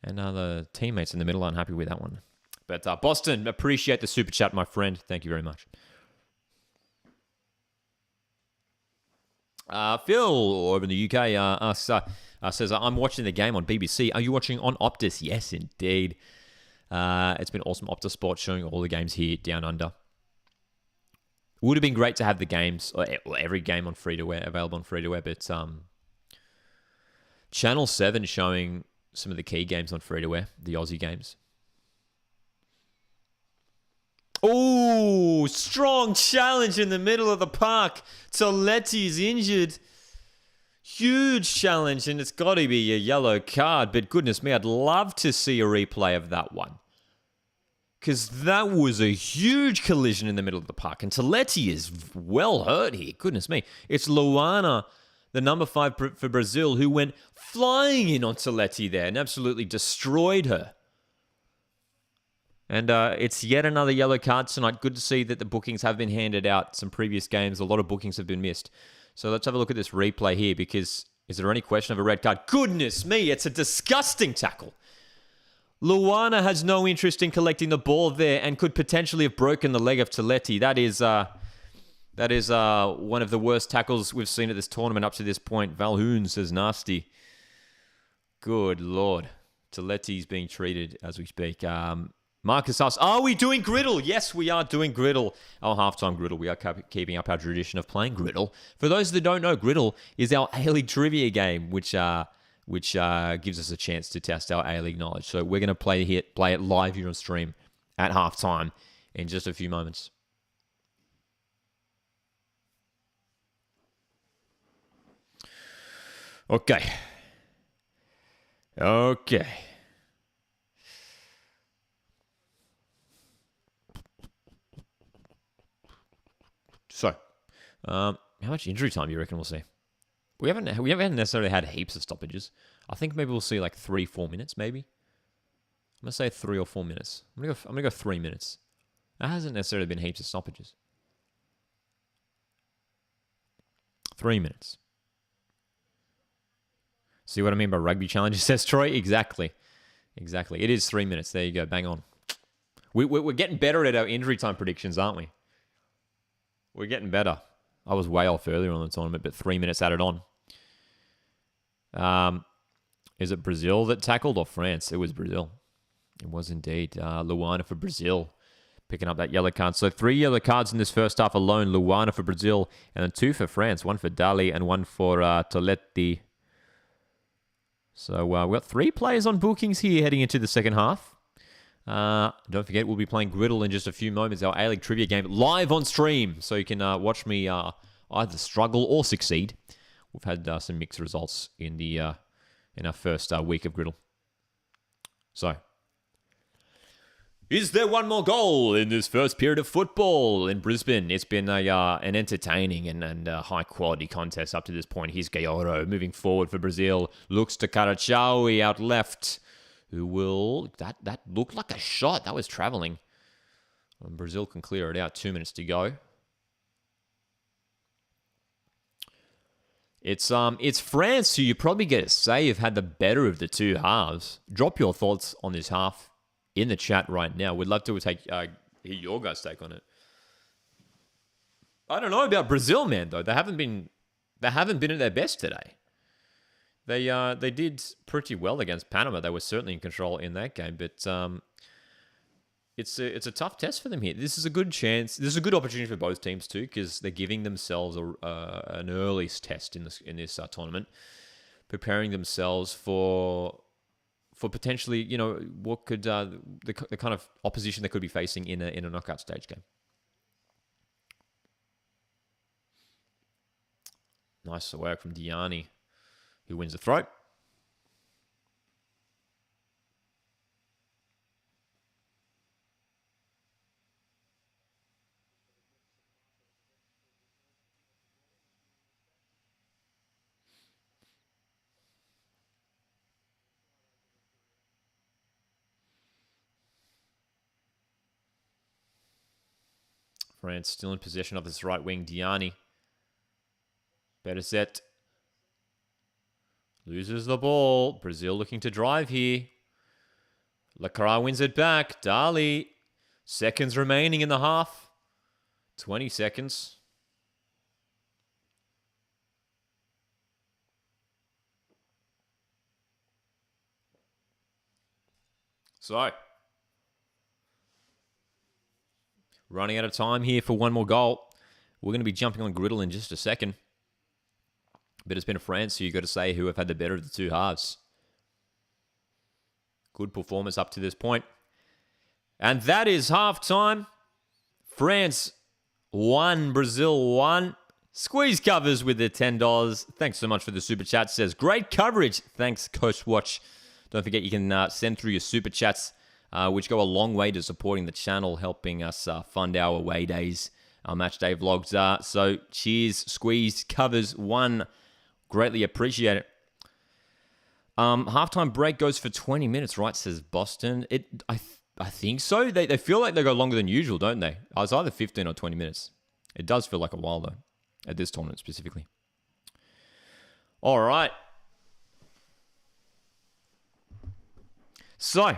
Speaker 1: And the teammates in the middle aren't happy with that one. But Boston, appreciate the super chat, my friend. Thank you very much. Phil over in the UK says, I'm watching the game on BBC. Are you watching on Optus? Yes, indeed. It's been awesome. Optus Sport showing all the games here down under. Would have been great to have the games, or every game on free-to-air, available on free-to-air, but Channel 7 showing some of the key games on free-to-air, the Aussie games. Oh, strong challenge in the middle of the park. Toletti's injured. Huge challenge, and it's got to be a yellow card. But goodness me, I'd love to see a replay of that one. Because that was a huge collision in the middle of the park. And Toletti is well hurt here. Goodness me. It's Luana, the number 5 for Brazil, who went flying in on Toletti there and absolutely destroyed her. And it's yet another yellow card tonight. Good to see that the bookings have been handed out. Some previous games, a lot of bookings have been missed. So let's have a look at this replay here, because is there any question of a red card? Goodness me, it's a disgusting tackle. Luana has no interest in collecting the ball there and could potentially have broken the leg of Toletti. That is one of the worst tackles we've seen at this tournament up to this point. Valhoon says nasty. Good Lord. Toletti's being treated as we speak. Marcus asks, are we doing griddle? Yes, we are doing griddle. Our halftime griddle. We are keeping up our tradition of playing griddle. For those that don't know, griddle is our A-League trivia game, which gives us a chance to test our A-League knowledge. So we're going to play it live here on stream at halftime in just a few moments. Okay. So, how much injury time do you reckon we'll see? We haven't necessarily had heaps of stoppages. I think maybe we'll see like 3-4 minutes, maybe. I'm gonna say 3 or 4 minutes. I'm gonna go 3 minutes. That hasn't necessarily been heaps of stoppages. 3 minutes. See what I mean by rugby challenges, says Troy? Exactly. It is 3 minutes. There you go. Bang on. We're getting better at our injury time predictions, aren't we? We're getting better. I was way off earlier on the tournament, but 3 minutes added on. Is it Brazil that tackled or France? It was Brazil. It was indeed. Luana for Brazil picking up that yellow card. So 3 yellow cards in this first half alone. Luana for Brazil, and then 2 for France. 1 for Dali and 1 for Toletti. So we've got 3 players on bookings here heading into the second half. Don't forget, we'll be playing Griddle in just a few moments, our A-League trivia game, live on stream, so you can watch me either struggle or succeed. We've had some mixed results in our first week of Griddle. So, is there one more goal in this first period of football in Brisbane? It's been an entertaining and high-quality contest up to this point. Here's Gaoro moving forward for Brazil. Looks to Karachawi out left. Who will... That looked like a shot. That was travelling. And Brazil can clear it out. 2 minutes to go. It's France who you probably get to say have had the better of the two halves. Drop your thoughts on this half in the chat right now. We'd love to hear your guys' take on it. I don't know about Brazil, man, though. They haven't been at their best today. They did pretty well against Panama. They were certainly in control in that game, but it's a tough test for them here. This is a good chance. This is a good opportunity for both teams too, because they're giving themselves an early test in this tournament, preparing themselves for for potentially, what could the kind of opposition they could be facing in a knockout stage game. Nice work from Diani, who wins the throw. France still in possession of this right wing. Diani. Better set. Loses the ball. Brazil looking to drive here. Lacroix wins it back. Dali. Seconds remaining in the half. 20 seconds. So, running out of time here for one more goal. We're going to be jumping on Griddle in just a second. But it's been a France, so you've got to say who have had the better of the two halves. Good performance up to this point. And that is halftime. France 1, Brazil 1. Squeeze covers with the $10. Thanks so much for the super chat. Says, great coverage. Thanks, Coach Watch. Don't forget you can send through your super chats, which go a long way to supporting the channel, helping us fund our away days, our match day vlogs. So cheers, Squeeze covers 1. Greatly appreciate it. Halftime break goes for 20 minutes, right? Says Boston. I think so. They feel like they go longer than usual, don't they? It's either 15 or 20 minutes. It does feel like a while, though, at this tournament specifically. All right. So,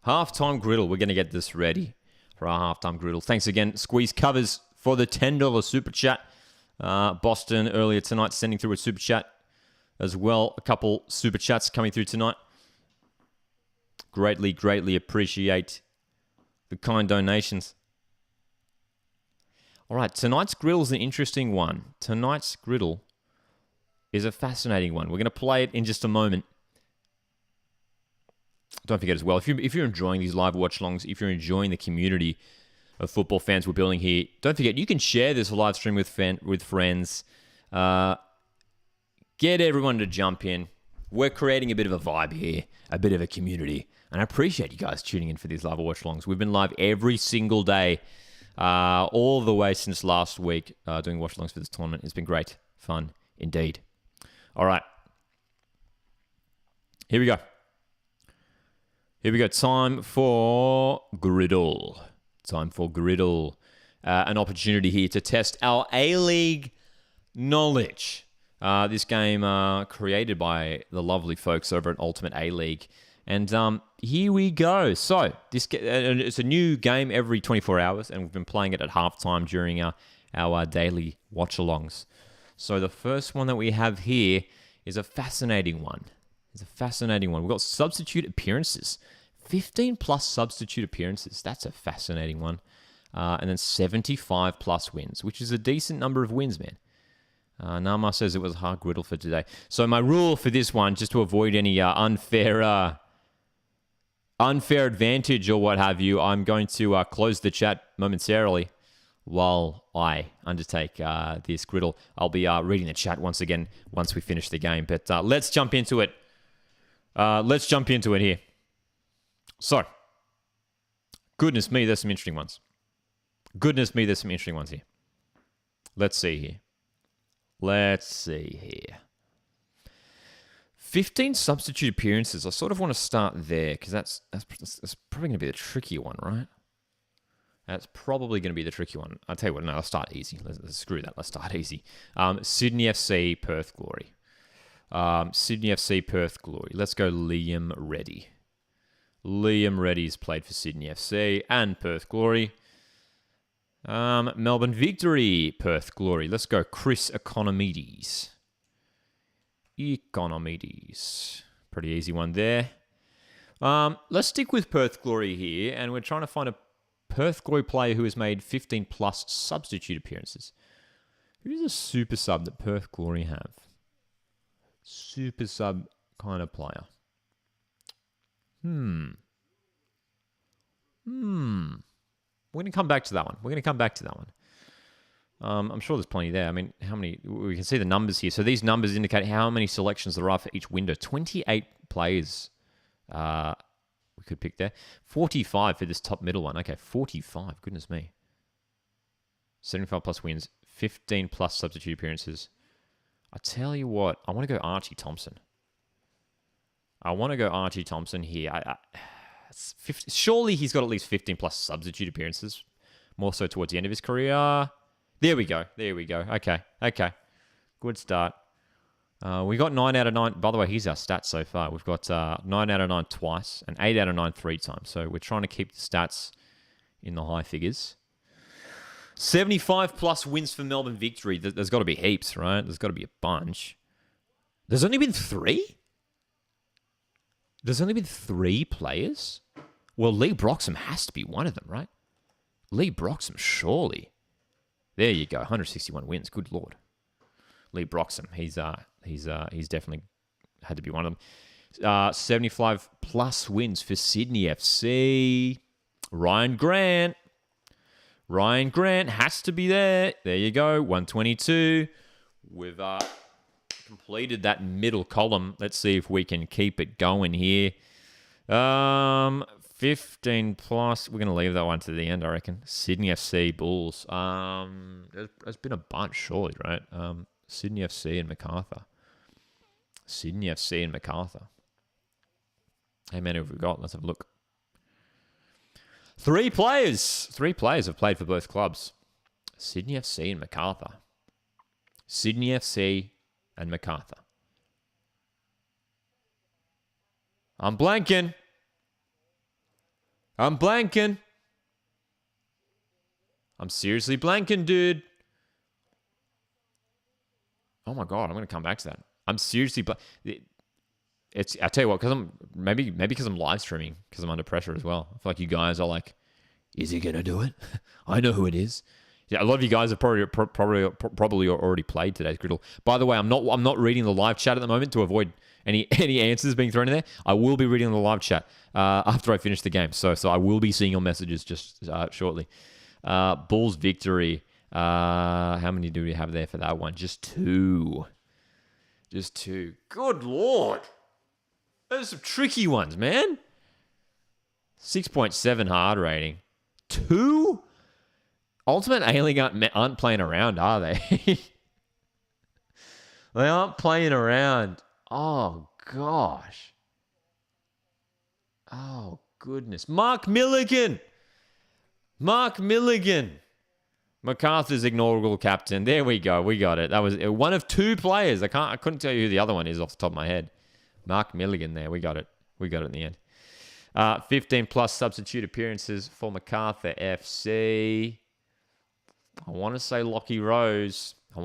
Speaker 1: halftime griddle. We're going to get this ready for our halftime griddle. Thanks again, Squeeze Covers, for the $10 super chat. Boston earlier tonight sending through a super chat as well. A couple super chats coming through tonight. Greatly appreciate the kind donations. All right, tonight's griddle is an interesting one. Tonight's griddle is a fascinating one. We're going to play it in just a moment. Don't forget as well, if you're enjoying these live watch-alongs, if you're enjoying the community of football fans we're building here, don't forget, you can share this live stream with friends. Get everyone to jump in. We're creating a bit of a vibe here, a bit of a community. And I appreciate you guys tuning in for these live watch-alongs. We've been live every single day, all the way since last week, doing watch-alongs for this tournament. It's been great fun indeed. All right. Here we go. Time for griddle. An opportunity here to test our A-League knowledge. This game created by the lovely folks over at Ultimate A-League. And here we go. So, it's a new game every 24 hours, and we've been playing it at halftime during our daily watch-alongs. So, the first one that we have here is a fascinating one. We've got substitute appearances. 15 plus substitute appearances. That's a fascinating one. And then 75 plus wins, which is a decent number of wins, man. Nama says it was a hard griddle for today. So my rule for this one, just to avoid any unfair advantage or what have you, I'm going to close the chat momentarily while I undertake this griddle. I'll be reading the chat once again once we finish the game. But let's jump into it. Here. So, goodness me, there's some interesting ones. Here. Let's see here. 15 substitute appearances. I sort of want to start there because that's probably going to be the tricky one, right? That's probably going to be the tricky one. I'll tell you what, no, I'll start easy. Let's screw that. Let's start easy. Sydney FC, Perth Glory. Let's go Liam Reddy. Liam Reddy's played for Sydney FC and Perth Glory. Melbourne Victory, Perth Glory. Let's go Chris Economides. Pretty easy one there. Let's stick with Perth Glory here, and we're trying to find a Perth Glory player who has made 15 plus substitute appearances. Who's a super sub that Perth Glory have? Super sub kind of player. We're going to come back to that one. I'm sure there's plenty there. I mean, how many? We can see the numbers here. So these numbers indicate how many selections there are for each window. 28 players we could pick there. 45 for this top middle one. Okay, 45. Goodness me. 75 plus wins. 15 plus substitute appearances. I tell you what, I want to go Archie Thompson. Here. 50, surely he's got at least 15 plus substitute appearances. More so towards the end of his career. There we go. Okay. Good start. We got 9 out of 9. By the way, here's our stats so far. We've got 9 out of 9 twice and 8 out of 9 3 times. So we're trying to keep the stats in the high figures. 75 plus wins for Melbourne Victory. There's got to be heaps, right? There's got to be a bunch. There's only been 3? There's only been 3 players? Well, Lee Broxham has to be one of them, right? Lee Broxham, surely. There you go, 161 wins. Good Lord. Lee Broxham, he's definitely had to be one of them. 75 plus wins for Sydney FC. Ryan Grant has to be there. There you go, 122. We've completed that middle column. Let's see if we can keep it going here. 15 plus. We're going to leave that one to the end, I reckon. Sydney FC, Bulls. There's been a bunch, surely, right? Sydney FC and MacArthur. How many have we got? Let's have a look. 3 players. 3 players have played for both clubs. Sydney FC and MacArthur. I'm blanking. I'm seriously blanking, dude. Oh my God, I'm going to come back to that. I'm seriously I tell you what, because I'm maybe because I'm live streaming, because I'm under pressure as well. I feel like you guys are like, is he going to do it? I know who it is. Yeah, a lot of you guys have probably already played today's griddle. By the way, I'm not reading the live chat at the moment to avoid any answers being thrown in there. I will be reading the live chat after I finish the game. So I will be seeing your messages just shortly. Bulls victory. How many do we have there for that one? Just 2. Good Lord. Those are some tricky ones, man. 6.7 hard rating. 2? Ultimate Alien aren't playing around, are they? They aren't playing around. Oh, gosh. Oh, goodness. Mark Milligan. MacArthur's inaugural captain. There we go. We got it. That was one of 2 players. I couldn't tell you who the other one is off the top of my head. Mark Milligan there. We got it. In the end. 15 plus substitute appearances for MacArthur FC. I want to say Lockie Rose. I'm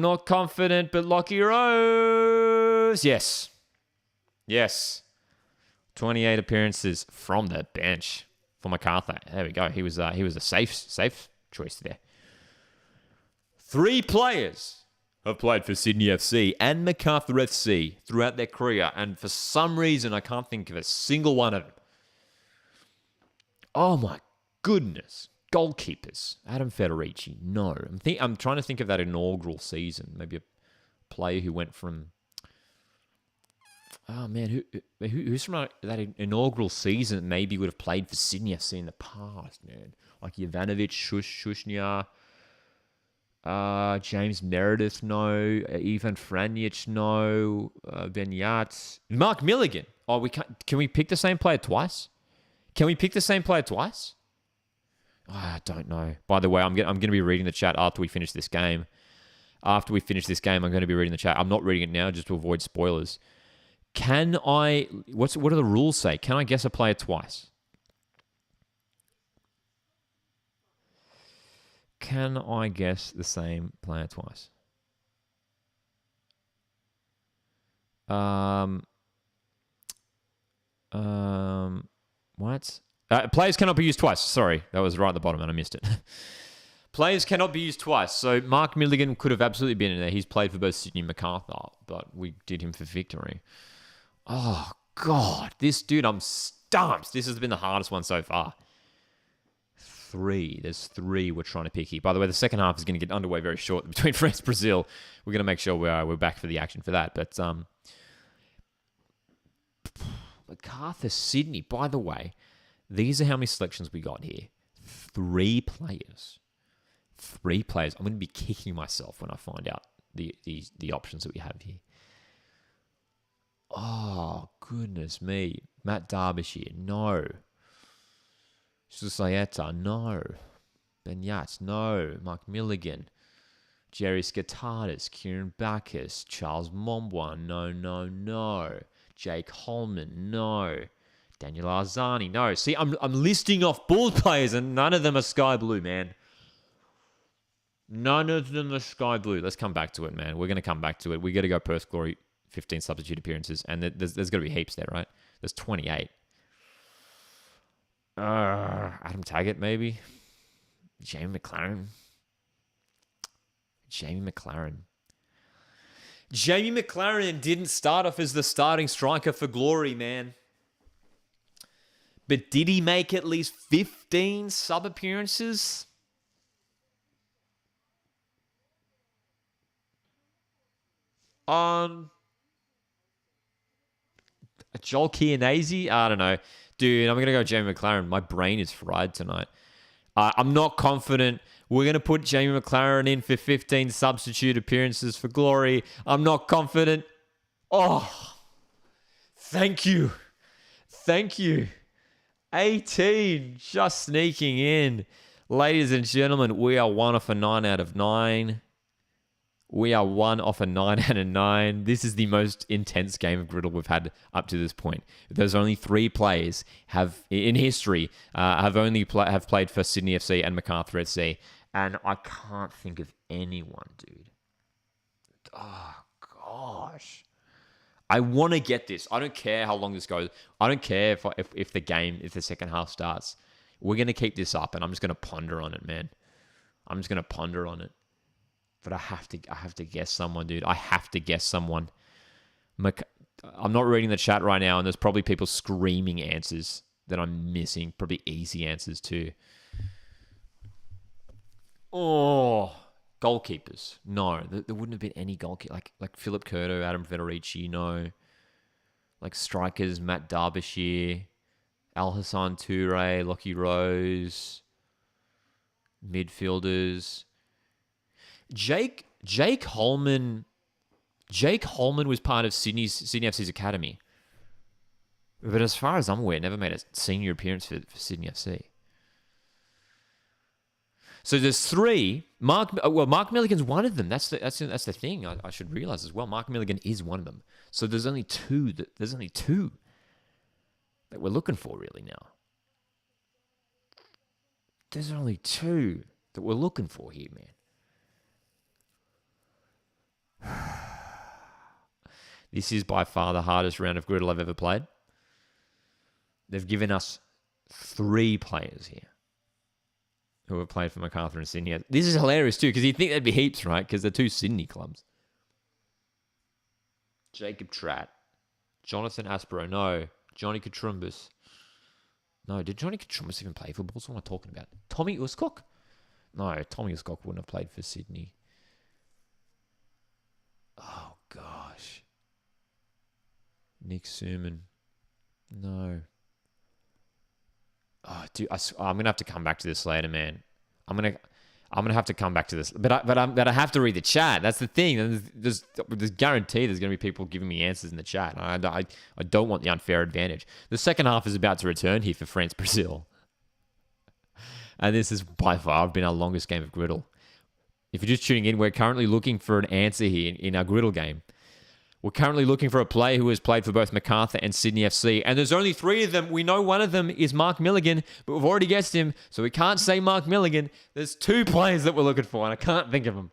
Speaker 1: not confident, but Lockie Rose. Yes. 28 appearances from the bench for MacArthur. There we go. He was a safe choice there. 3 players have played for Sydney FC and MacArthur FC throughout their career, and for some reason I can't think of a single one of them. Oh my goodness. Goalkeepers. Adam Federici. No. I'm trying to think of that inaugural season. Maybe a player who went from... Oh, man. Who's from that inaugural season that maybe would have played for Sydney FC in the past, man? Like Jovanovic, Shushnia, James Meredith, no. Ivan Franjic, no. Benyat. Mark Milligan. Oh, can we pick the same player twice? Oh, I don't know. By the way, I'm going to be reading the chat after we finish this game. I'm going to be reading the chat. I'm not reading it now just to avoid spoilers. What do the rules say? Can I guess a player twice? Can I guess the same player twice? What? Players cannot be used twice. Sorry, that was right at the bottom and I missed it. Players cannot be used twice. So Mark Milligan could have absolutely been in there. He's played for both Sydney and Macarthur, but we did him for victory. Oh, God. This dude, I'm stumped. This has been the hardest one so far. 3. There's 3 we're trying to pick here. By the way, the second half is going to get underway very short between France and Brazil. We're going to make sure we're back for the action for that. But Macarthur, Sydney, by the way, these are how many selections we got here. 3 players. 3 players. I'm going to be kicking myself when I find out the options that we have here. Oh, goodness me. Matt Derbyshire, no. Susayeta, no. Ben Yats, no. Mark Milligan. Jerry Scatardis, Kieran Bacchus, Charles Mombwa, no. Jake Holman, no. Daniel Arzani, no. See, I'm listing off ball players and none of them are sky blue, man. None of them are sky blue. Let's come back to it, man. We're going to come back to it. We got to go Perth Glory, 15 substitute appearances, and there's got to be heaps there, right? There's 28. Adam Taggart, maybe. Jamie McLaren. Jamie McLaren didn't start off as the starting striker for Glory, man. But did he make at least 15 sub appearances? Joel Chianese? I don't know. Dude, I'm going to go Jamie McLaren. My brain is fried tonight. I'm not confident. We're going to put Jamie McLaren in for 15 substitute appearances for Glory. I'm not confident. Oh, thank you. 18, just sneaking in. Ladies and gentlemen, we are 1 off a 9 out of 9. We are 1 off a 9 out of 9. This is the most intense game of Griddle we've had up to this point. There's only 3 players in history have played for Sydney FC and Macarthur FC, and I can't think of anyone, dude. Oh gosh, I want to get this. I don't care how long this goes. I don't care if the second half starts. We're gonna keep this up, and I'm just gonna ponder on it, man. I'm just gonna ponder on it. But I have to guess someone, dude. I have to guess someone. I'm not reading the chat right now, and there's probably people screaming answers that I'm missing. Probably easy answers too. Oh, goalkeepers. No, there wouldn't have been any goalkeeper. Like Philip Curto, Adam Federici, no. Like strikers, Matt Derbyshire, Al Hassan Toure, Lockie Rose. Midfielders. Jake Holman was part of Sydney FC's academy. But as far as I'm aware, never made a senior appearance for Sydney FC. So there's 3. Mark Milligan's one of them. That's the thing I should realize as well. Mark Milligan is one of them. So there's only 2 that we're looking for really now. There's only 2 that we're looking for here, man. This is by far the hardest round of Griddle I've ever played. They've given us 3 players here who have played for Macarthur and Sydney. This is hilarious too, because you'd think there'd be heaps, right? Because they're 2 Sydney clubs. Jacob Tratt. Jonathan Aspero, no. Johnny Katrumbis. No, did Johnny Katrumbis even play for Bulls? What am I talking about? Tommy Uscock? No, Tommy Uscock wouldn't have played for Sydney. Oh, gosh. Nick Suman. No. Oh, dude, I'm gonna have to come back to this later, man. I'm gonna have to come back to this, but I have to read the chat. That's the thing. There's guaranteed there's gonna be people giving me answers in the chat. I don't want the unfair advantage. The second half is about to return here for France Brazil, and this is by far been our longest game of Griddle. If you're just tuning in, we're currently looking for an answer here in our Griddle game. We're currently looking for a player who has played for both Macarthur and Sydney FC. And there's only 3 of them. We know one of them is Mark Milligan, but we've already guessed him, so we can't say Mark Milligan. There's 2 players that we're looking for, and I can't think of them.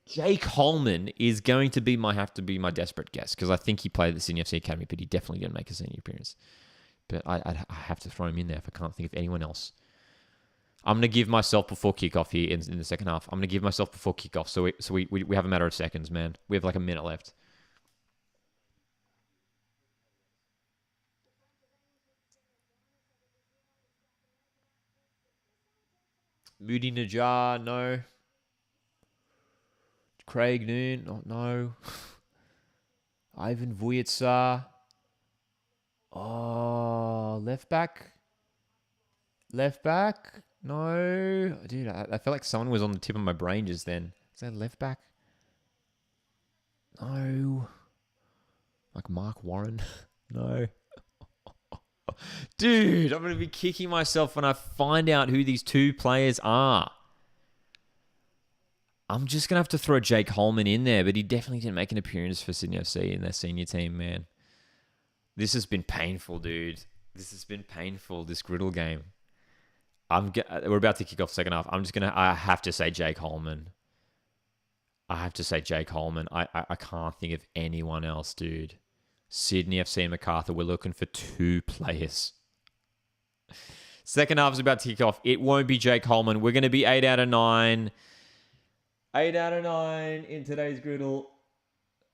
Speaker 1: Jake Holman is going to have to be my desperate guess, because I think he played at the Sydney FC Academy, but he definitely didn't make a senior appearance. But I have to throw him in there if I can't think of anyone else. I'm going to give myself before kickoff here in the second half. I'm going to give myself before kickoff. So we have a matter of seconds, man. We have like a minute left. Moody Najjar, no. Craig Noon, no. Ivan Vujicic. Oh, left back. Left back? No. Dude, I felt like someone was on the tip of my brain just then. Is that left back? No. Like Mark Warren? No. Dude, I'm going to be kicking myself when I find out who these two players are. I'm just going to have to throw Jake Holman in there, but he definitely didn't make an appearance for Sydney FC in their senior team, man. This has been painful, dude. This has been painful, this griddle game. We're about to kick off second half. I have to say Jake Holman. I have to say Jake Holman. I can't think of anyone else, dude. Sydney FC and MacArthur, we're looking for two players. Second half is about to kick off. It won't be Jake Holman. We're going to be 8 out of 9. 8 out of 9 in today's griddle.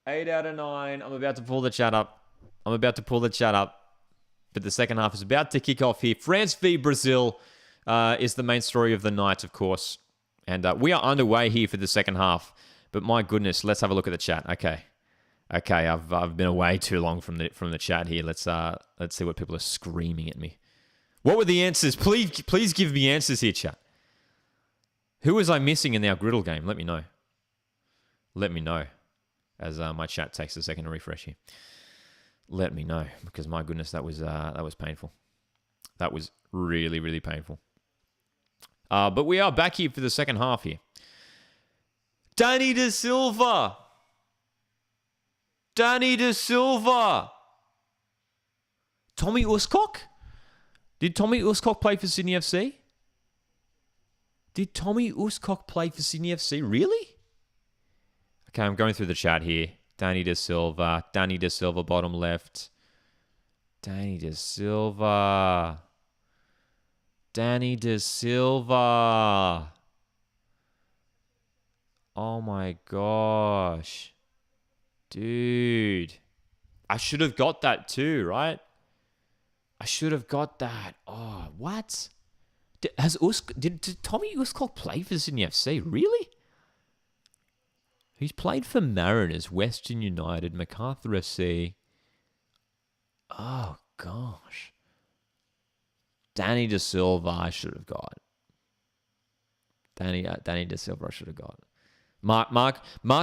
Speaker 1: 8 out of 9. I'm about to pull the chat up. But the second half is about to kick off here. France v Brazil is the main story of the night, of course. And we are underway here for the second half. But my goodness, let's have a look at the chat. Okay, I've been away too long from the chat here. Let's see what people are screaming at me. What were the answers? Please give me answers here, chat. Who was I missing in our griddle game? Let me know. As my chat takes a second to refresh here. Let me know, because my goodness, that was painful. That was really, really painful. But we are back here for the second half here. Danny De Silva. Tommy Uscock? Did Tommy Uscock play for Sydney FC? Did Tommy Uscock play for Sydney FC? Really? Okay, I'm going through the chat here. Danny De Silva, bottom left. Danny De Silva. Oh my gosh. Dude. I should have got that too, right? I should have got that. Oh, what? Did Tommy Uscock play for Sydney FC? Really? He's played for Mariners, Western United, MacArthur FC. Oh, gosh. Danny De Silva, I should have got. Danny De Silva, I should have got. Mark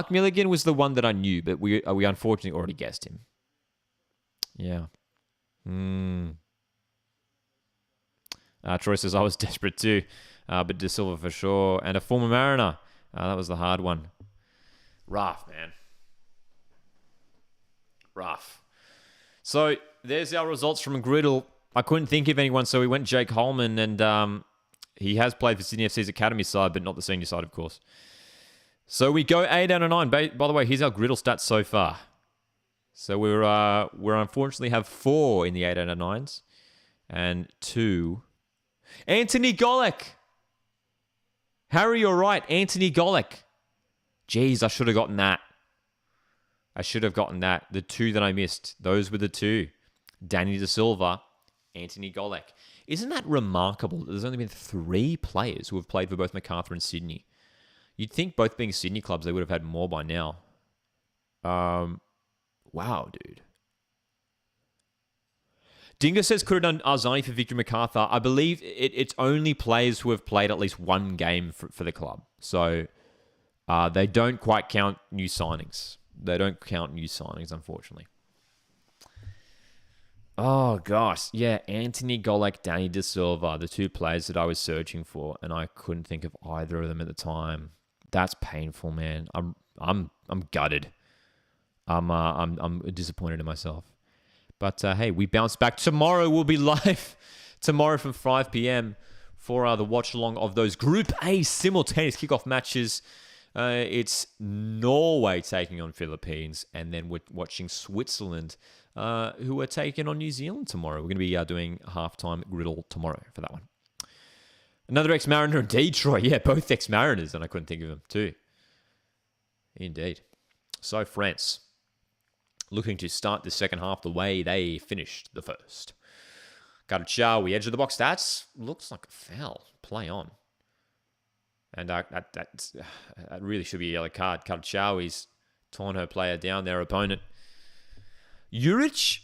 Speaker 1: Milligan was the one that I knew, but we unfortunately already guessed him. Yeah. Troy says, I was desperate too, but De Silva for sure. And a former Mariner. That was the hard one. Rough, man. Rough. So there's our results from Griddle. I couldn't think of anyone, so we went Jake Holman, and he has played for Sydney FC's academy side, but not the senior side, of course. So we go 8 out of 9. By the way, here's our Griddle stats so far. So we're unfortunately have 4 in the 8 out of 9s, and 2. Anthony Golek. Harry, you're right. Anthony Golek. Jeez, I should have gotten that. The 2 that I missed. Those were the 2. Danny De Silva, Anthony Golek. Isn't that remarkable that there's only been 3 players who have played for both MacArthur and Sydney? You'd think both being Sydney clubs, they would have had more by now. Wow, dude. Dingo says could have done Arzani for Victor MacArthur. I believe it's only players who have played at least one game for the club. So they don't quite count new signings. Unfortunately. Oh, gosh. Yeah, Anthony Golek, Danny De Silva, the 2 players that I was searching for, and I couldn't think of either of them at the time. That's painful, man. I'm gutted. I'm disappointed in myself. But hey, we bounce back. Tomorrow we'll be live. Tomorrow from 5 p.m. for the watch-along of those Group A simultaneous kickoff matches. It's Norway taking on Philippines, and then we're watching Switzerland, who are taking on New Zealand tomorrow. We're going to be doing halftime griddle tomorrow for that one. Another ex-Mariner in Detroit. Yeah, both ex-Mariners, and I couldn't think of them too. Indeed. So France, looking to start the second half the way they finished the first. Karachawi, edge of the box stats. Looks like a foul. Play on. And that really should be a yellow card. Karachawi's torn her player down, their opponent. Juric?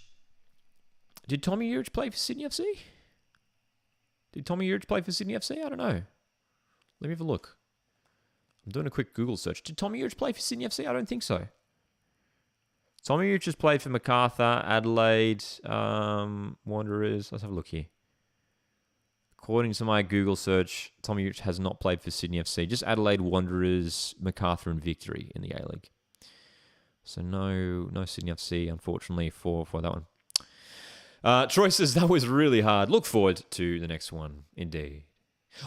Speaker 1: Did Tommy Juric play for Sydney FC? Did Tommy Juric play for Sydney FC? I don't know. Let me have a look. I'm doing a quick Google search. Did Tommy Juric play for Sydney FC? I don't think so. Tommy Juric has played for MacArthur, Adelaide, Wanderers. Let's have a look here. According to my Google search, Tommy Juric has not played for Sydney FC. Just Adelaide, Wanderers, MacArthur, and Victory in the A-League. So no Sydney FC, unfortunately, for that one. Troy says that was really hard. Look forward to the next one, indeed.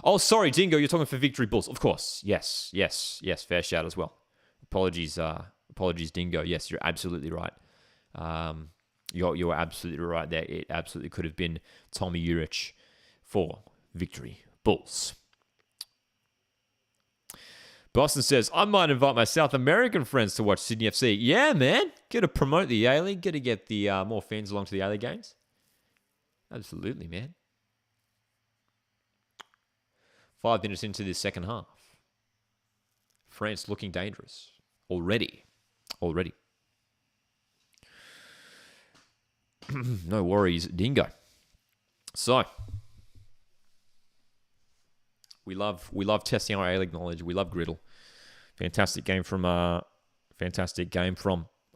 Speaker 1: Oh, sorry, Dingo, you're talking for Victory Bulls. Of course. Yes. Fair shout as well. Apologies, Dingo. Yes, you're absolutely right. You're absolutely right there. It absolutely could have been Tommy Juric for Victory Bulls. Boston says, I might invite my South American friends to watch Sydney FC. Yeah, man. Got to promote the A-League. Got to get the more fans along to the A-League games. Absolutely, man. 5 minutes into this second half. France looking dangerous. Already. No worries, Dingo. So, we love testing our A-League knowledge. We love Griddle. Fantastic game from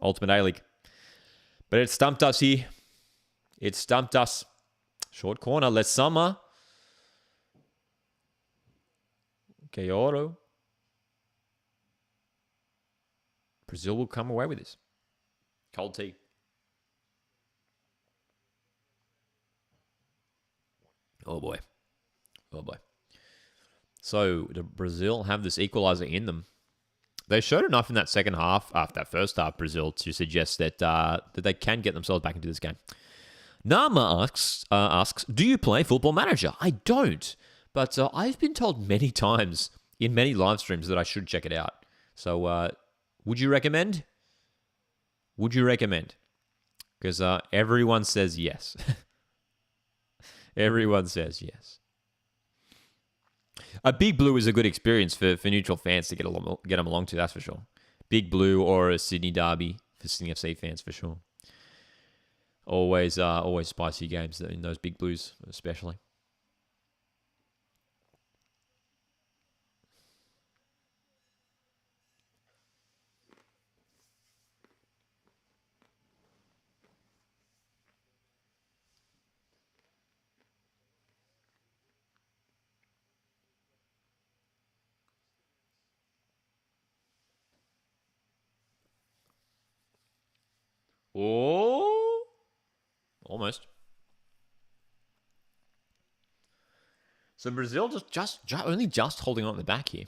Speaker 1: Ultimate A-League. But it stumped us here. It stumped us. Short corner, Les Summer. Kayoro. Brazil will come away with this. Cold tea. Oh boy. So, do Brazil have this equalizer in them? They showed enough in that second half, after that first half, Brazil, to suggest that they can get themselves back into this game. Nama asks, do you play Football Manager? I don't, but I've been told many times in many live streams that I should check it out. So, would you recommend? Because everyone says yes. Everyone says yes. A Big Blue is a good experience for neutral fans to get them along to, that's for sure. Big Blue or a Sydney derby for Sydney FC fans, for sure. Always spicy games in those Big Blues, especially. Oh, almost. So Brazil just only holding on at the back here.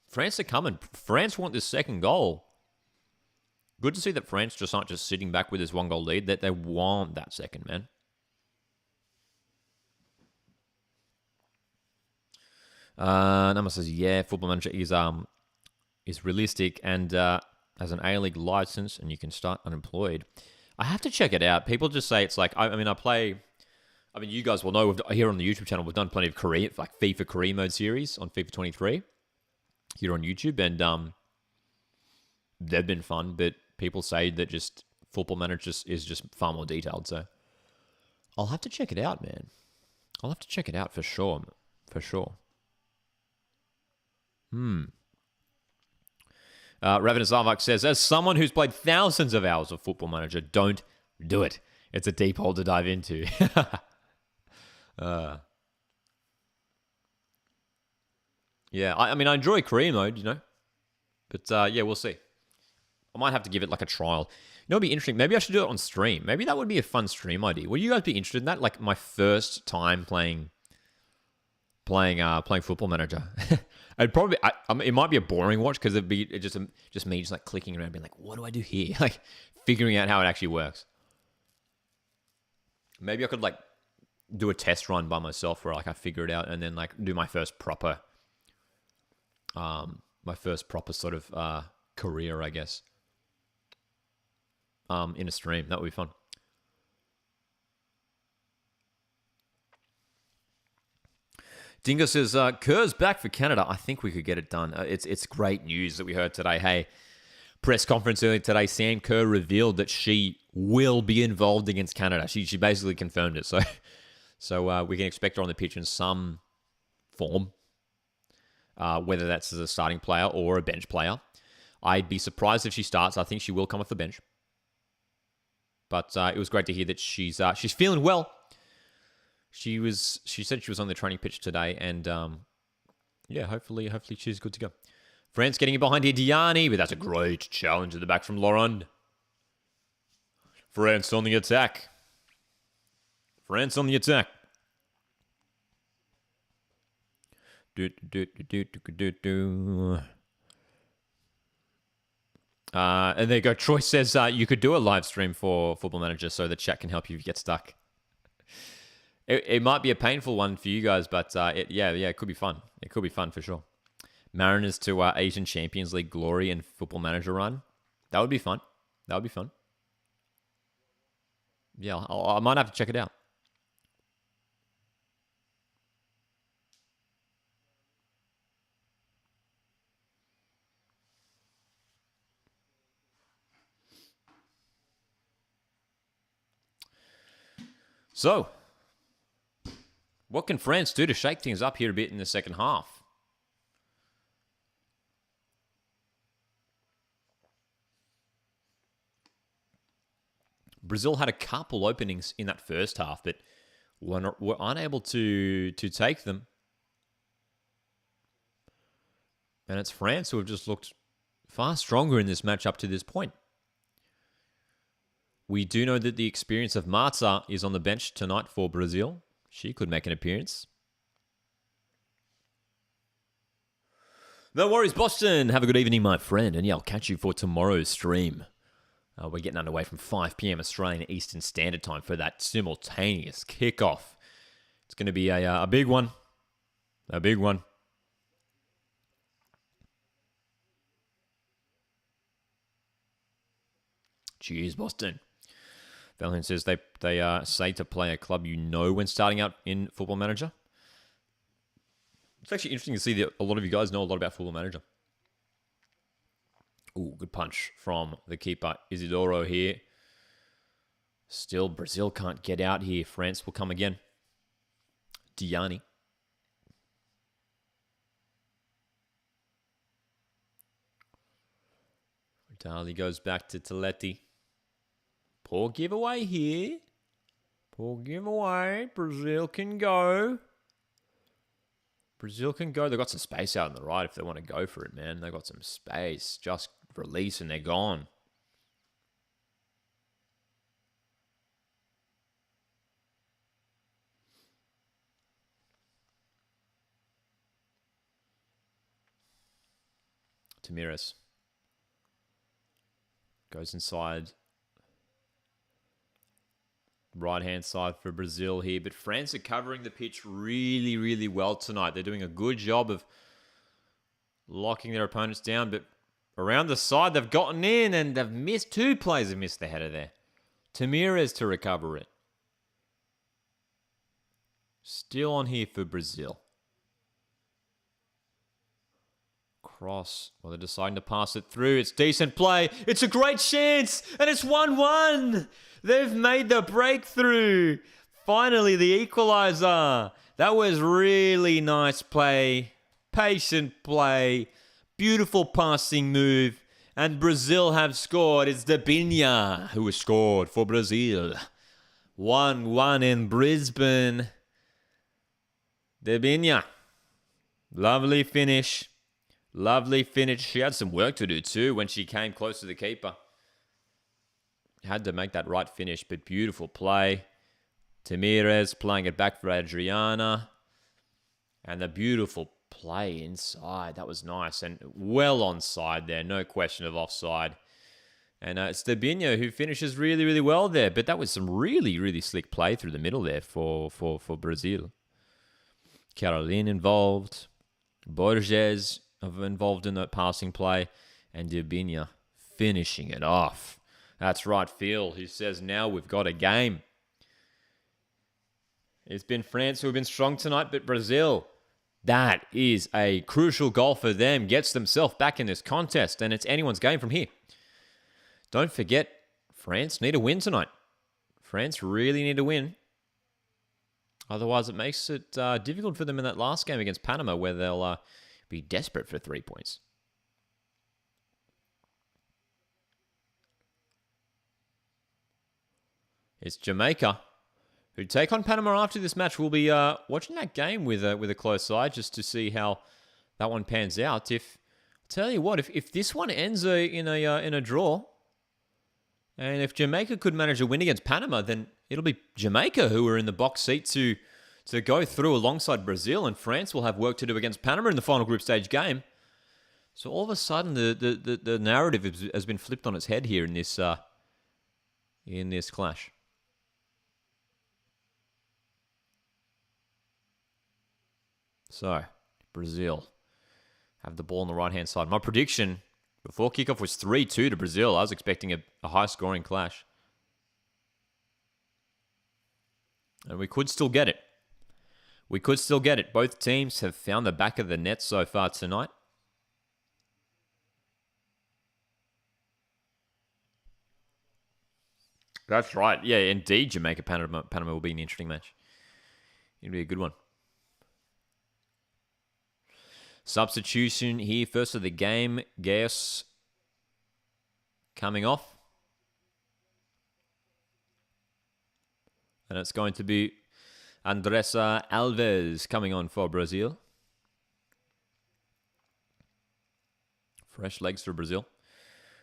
Speaker 1: France are coming. France want this second goal. Good to see that France just aren't just sitting back with this 1-goal lead. That they want that second, man. Nama says, yeah, Football Manager is realistic and has an A-League license and you can start unemployed. I have to check it out. People just say it's like, you guys will know, here on the YouTube channel, we've done plenty of FIFA career mode series on FIFA 23 here on YouTube, and they've been fun, but people say that just Football Manager is just far more detailed, so I'll have to check it out, man. I'll have to check it out for sure. Ravenous Arvak says, as someone who's played thousands of hours of Football Manager, don't do it. It's a deep hole to dive into. Yeah, I enjoy career mode, But, we'll see. I might have to give it like a trial. It'd be interesting. Maybe I should do it on stream. Maybe that would be a fun stream idea. Would you guys be interested in that? Like my first time playing Football Manager. I'd probably, it might be a boring watch because it just me just like clicking around, being like, what do I do here? Like figuring out how it actually works. Maybe I could like do a test run by myself where like I figure it out and then like do my first proper sort of career, I guess. In a stream. That would be fun. Dingo says, Kerr's back for Canada. I think we could get it done. It's great news that we heard today. Hey, press conference earlier today, Sam Kerr revealed that she will be involved against Canada. She basically confirmed it. So we can expect her on the pitch in some form, whether that's as a starting player or a bench player. I'd be surprised if she starts. I think she will come off the bench. But it was great to hear that she's feeling well. She said she was on the training pitch today, and hopefully she's good to go. France getting in behind here, Diani, but that's a great challenge at the back from Laurent. France on the attack. And there you go. Troy says you could do a live stream for Football Manager so the chat can help you if you get stuck. It might be a painful one for you guys, but it could be fun. It could be fun for sure. Mariners to Asian Champions League glory and Football Manager run. That would be fun. Yeah, I might have to check it out. So, what can France do to shake things up here a bit in the second half? Brazil had a couple openings in that first half, but were unable to take them. And it's France who have just looked far stronger in this match up to this point. We do know that the experience of Marta is on the bench tonight for Brazil. She could make an appearance. No worries, Boston. Have a good evening, my friend. And yeah, I'll catch you for tomorrow's stream. We're getting underway from 5 p.m. Australian Eastern Standard Time for that simultaneous kickoff. It's going to be a big one. A big one. Cheers, Boston. Valentine says they say to play a club you know when starting out in Football Manager. It's actually interesting to see that a lot of you guys know a lot about Football Manager. Ooh, good punch from the keeper, Isidoro here. Still, Brazil can't get out here. France will come again. Diani. Dali goes back to Toletti. Poor giveaway here. Poor giveaway. Brazil can go. They've got some space out on the right if they want to go for it, man. They've got some space. Just release and they're gone. Tamiris goes inside. Right-hand side for Brazil here. But France are covering the pitch really, really well tonight. They're doing a good job of locking their opponents down. But around the side, they've gotten in and they've missed. Two players have missed the header there. Tamiris to recover it. Still on here for Brazil. Cross. Well, they're deciding to pass it through. It's decent play. It's a great chance. And it's 1-1. They've made the breakthrough. Finally, the equaliser. That was really nice play. Patient play. Beautiful passing move. And Brazil have scored. It's Debinha who has scored for Brazil. 1-1 in Brisbane. Debinha. Lovely finish. Lovely finish. She had some work to do too when she came close to the keeper. Had to make that right finish, but beautiful play. Tamiris playing it back for Adriana. And the beautiful play inside. That was nice and well onside there. No question of offside. And it's Debinho who finishes really, really well there. But that was some really, really slick play through the middle there for Brazil. Caroline involved. Borges involved in that passing play. And Debinho finishing it off. That's right, Phil, who says now we've got a game. It's been France who have been strong tonight, but Brazil, that is a crucial goal for them. Gets themselves back in this contest, and it's anyone's game from here. Don't forget, France need a win tonight. France really need a win. Otherwise, it makes it difficult for them in that last game against Panama, where they'll be desperate for 3 points. It's Jamaica, who take on Panama after this match. We'll be watching that game with a close eye just to see how that one pans out. I'll tell you what, if this one ends in a draw, and if Jamaica could manage a win against Panama, then it'll be Jamaica who are in the box seat to go through alongside Brazil, and France will have work to do against Panama in the final group stage game. So all of a sudden, the narrative has been flipped on its head here in this clash. So, Brazil have the ball on the right-hand side. My prediction before kickoff was 3-2 to Brazil. I was expecting a high-scoring clash. And we could still get it. Both teams have found the back of the net so far tonight. That's right. Yeah, indeed, Jamaica-Panama will be an interesting match. It'll be a good one. Substitution here, first of the game. Gaius coming off. And it's going to be Andressa Alves coming on for Brazil. Fresh legs for Brazil.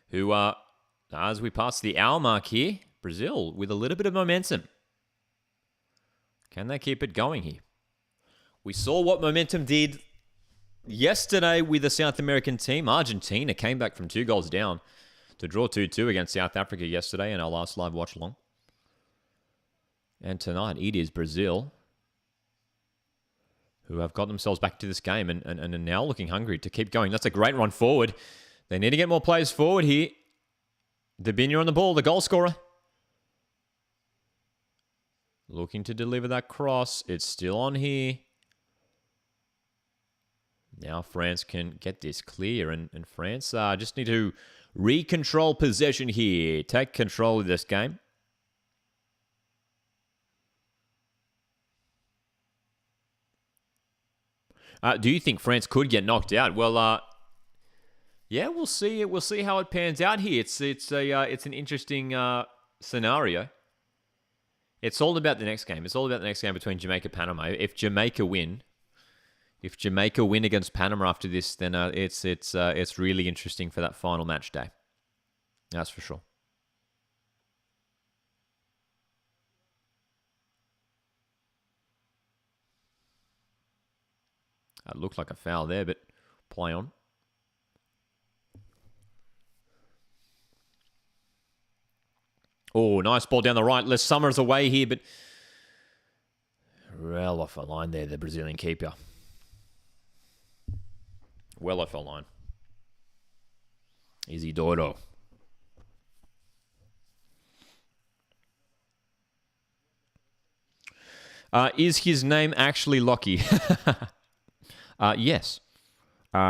Speaker 1: Who are, as we pass the hour mark here, Brazil with a little bit of momentum. Can they keep it going here? We saw what momentum did yesterday with the South American team. Argentina came back from 2 goals down to draw 2-2 against South Africa yesterday in our last live watch-along. And tonight it is Brazil who have got themselves back to this game and are now looking hungry to keep going. That's a great run forward. They need to get more players forward here. Debinho on the ball, the goal scorer. Looking to deliver that cross. It's still on here. Now France can get this clear, and France just need to re-control possession here. Take control of this game. Do you think France could get knocked out? Well, yeah, we'll see. We'll see how it pans out here. It's an interesting scenario. It's all about the next game. It's all about the next game between Jamaica and Panama. If Jamaica win against Panama after this, then it's really interesting for that final match day. That's for sure. That looked like a foul there, but play on. Oh, nice ball down the right. Les Summers away here, but well off a line there, the Brazilian keeper. Well off a line. Isidoro. Is his name actually Lockie? Yes.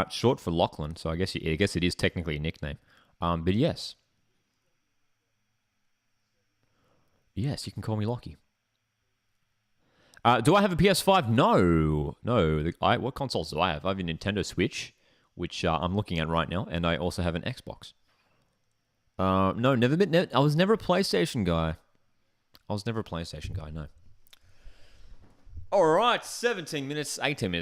Speaker 1: Short for Lachlan, so I guess it is technically a nickname. But yes. Yes, you can call me Lockie. Do I have a PS5? No. What consoles do I have? I have a Nintendo Switch, which I'm looking at right now, and I also have an Xbox. No, I was never a PlayStation guy. No. All right, 18 minutes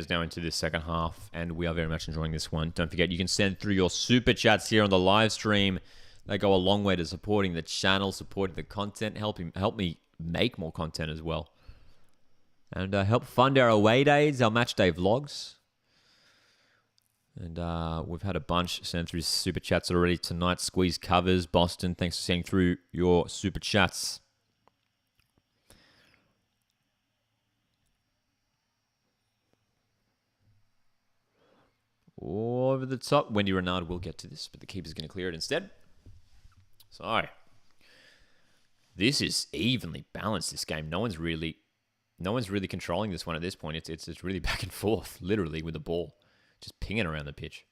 Speaker 1: now into this second half, and we are very much enjoying this one. Don't forget, you can send through your super chats here on the live stream. They go a long way to supporting the channel, supporting the content, help me make more content as well. And help fund our away days, our match day vlogs. And we've had a bunch sent through super chats already tonight. Squeeze covers. Boston, thanks for sending through your super chats. Over the top. Wendy Renard will get to this, but the keeper's going to clear it instead. So, this is evenly balanced, this game. No one's really controlling this one at this point. It's really back and forth, literally, with the ball. Just pinging around the pitch.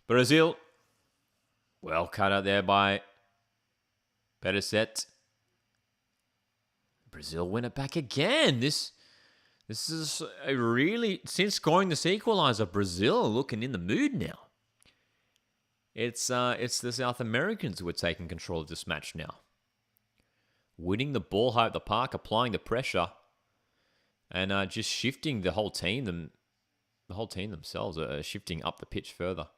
Speaker 1: Brazil. Well cut out there by Perisic. Brazil win it back again. This is a really, since scoring this equaliser, Brazil are looking in the mood now. It's the South Americans who are taking control of this match now. Winning the ball high at the park, applying the pressure, and just shifting the whole team. The whole team themselves are shifting up the pitch further.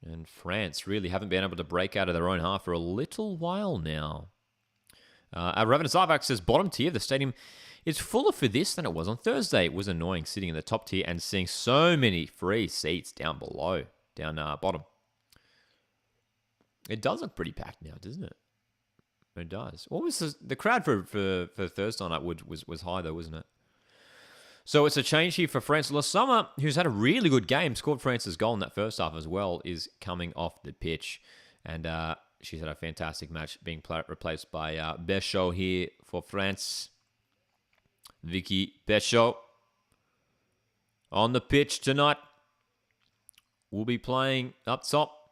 Speaker 1: And France really haven't been able to break out of their own half for a little while now. Raven Zarvac says, bottom tier of the stadium is fuller for this than it was on Thursday. It was annoying sitting in the top tier and seeing so many free seats down below, down bottom. It does look pretty packed now, doesn't it? It does. What was the crowd for Thursday night was high though, wasn't it? So it's a change here for France. Lasama, who's had a really good game, scored France's goal in that first half as well, is coming off the pitch. And she's had a fantastic match, being replaced by Béchot here for France. Vicky Béchot on the pitch tonight. Will be playing up top.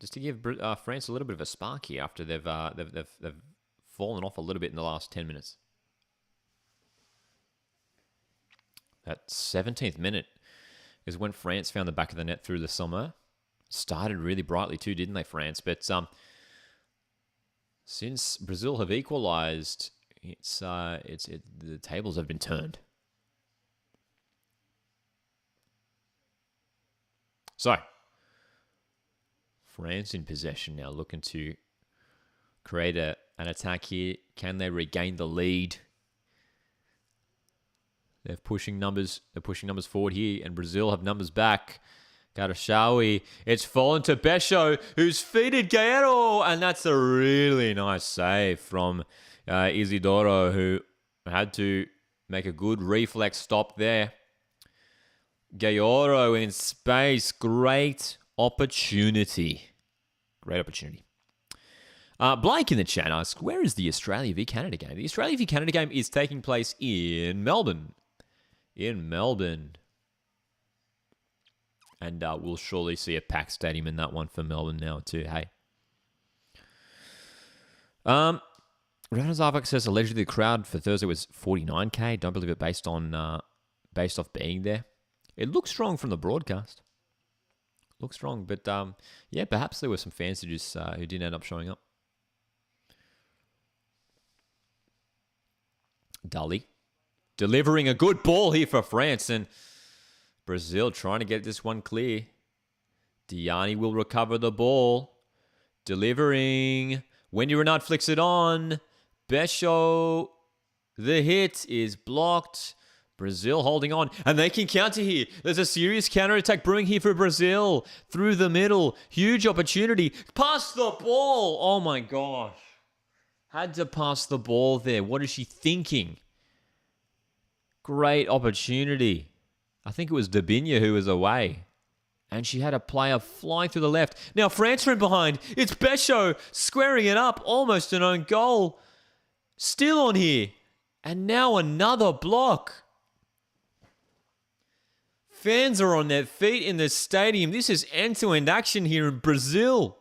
Speaker 1: Just to give France a little bit of a spark here after they've fallen off a little bit in the last 10 minutes. That 17th minute is when France found the back of the net through the summer. Started really brightly too, didn't they, France? But since Brazil have equalised, the tables have been turned. So, France in possession now, looking to create an attack here. Can they regain the lead? They're pushing numbers forward here, and Brazil have numbers back. Garashawi. It's fallen to Béchot, who's feeded Guerrero, and that's a really nice save from Isidoro, who had to make a good reflex stop there. Guerrero in space. Great opportunity. Great opportunity. Blake in the chat asks, where is the Australia v Canada game? The Australia v Canada game is taking place in Melbourne. And we'll surely see a packed stadium in that one for Melbourne now too, hey. Rana Zarvak says allegedly the crowd for Thursday was 49k. Don't believe it based off being there. It looks strong from the broadcast. Looks strong, but yeah, perhaps there were some fans who didn't end up showing up. Dali delivering a good ball here for France, and Brazil trying to get this one clear. Diani will recover the ball. Delivering. Wendy Renard flicks it on. Béchot. The hit is blocked. Brazil holding on, and they can counter here. There's a serious counter-attack brewing here for Brazil. Through the middle. Huge opportunity. Pass the ball. Oh my gosh. Had to pass the ball there. What is she thinking? Great opportunity. I think it was Dabinia who was away. And she had a player flying through the left. Now France are in behind. It's Béchot squaring it up. Almost an own goal. Still on here. And now another block. Fans are on their feet in the stadium. This is end-to-end action here in Brazil.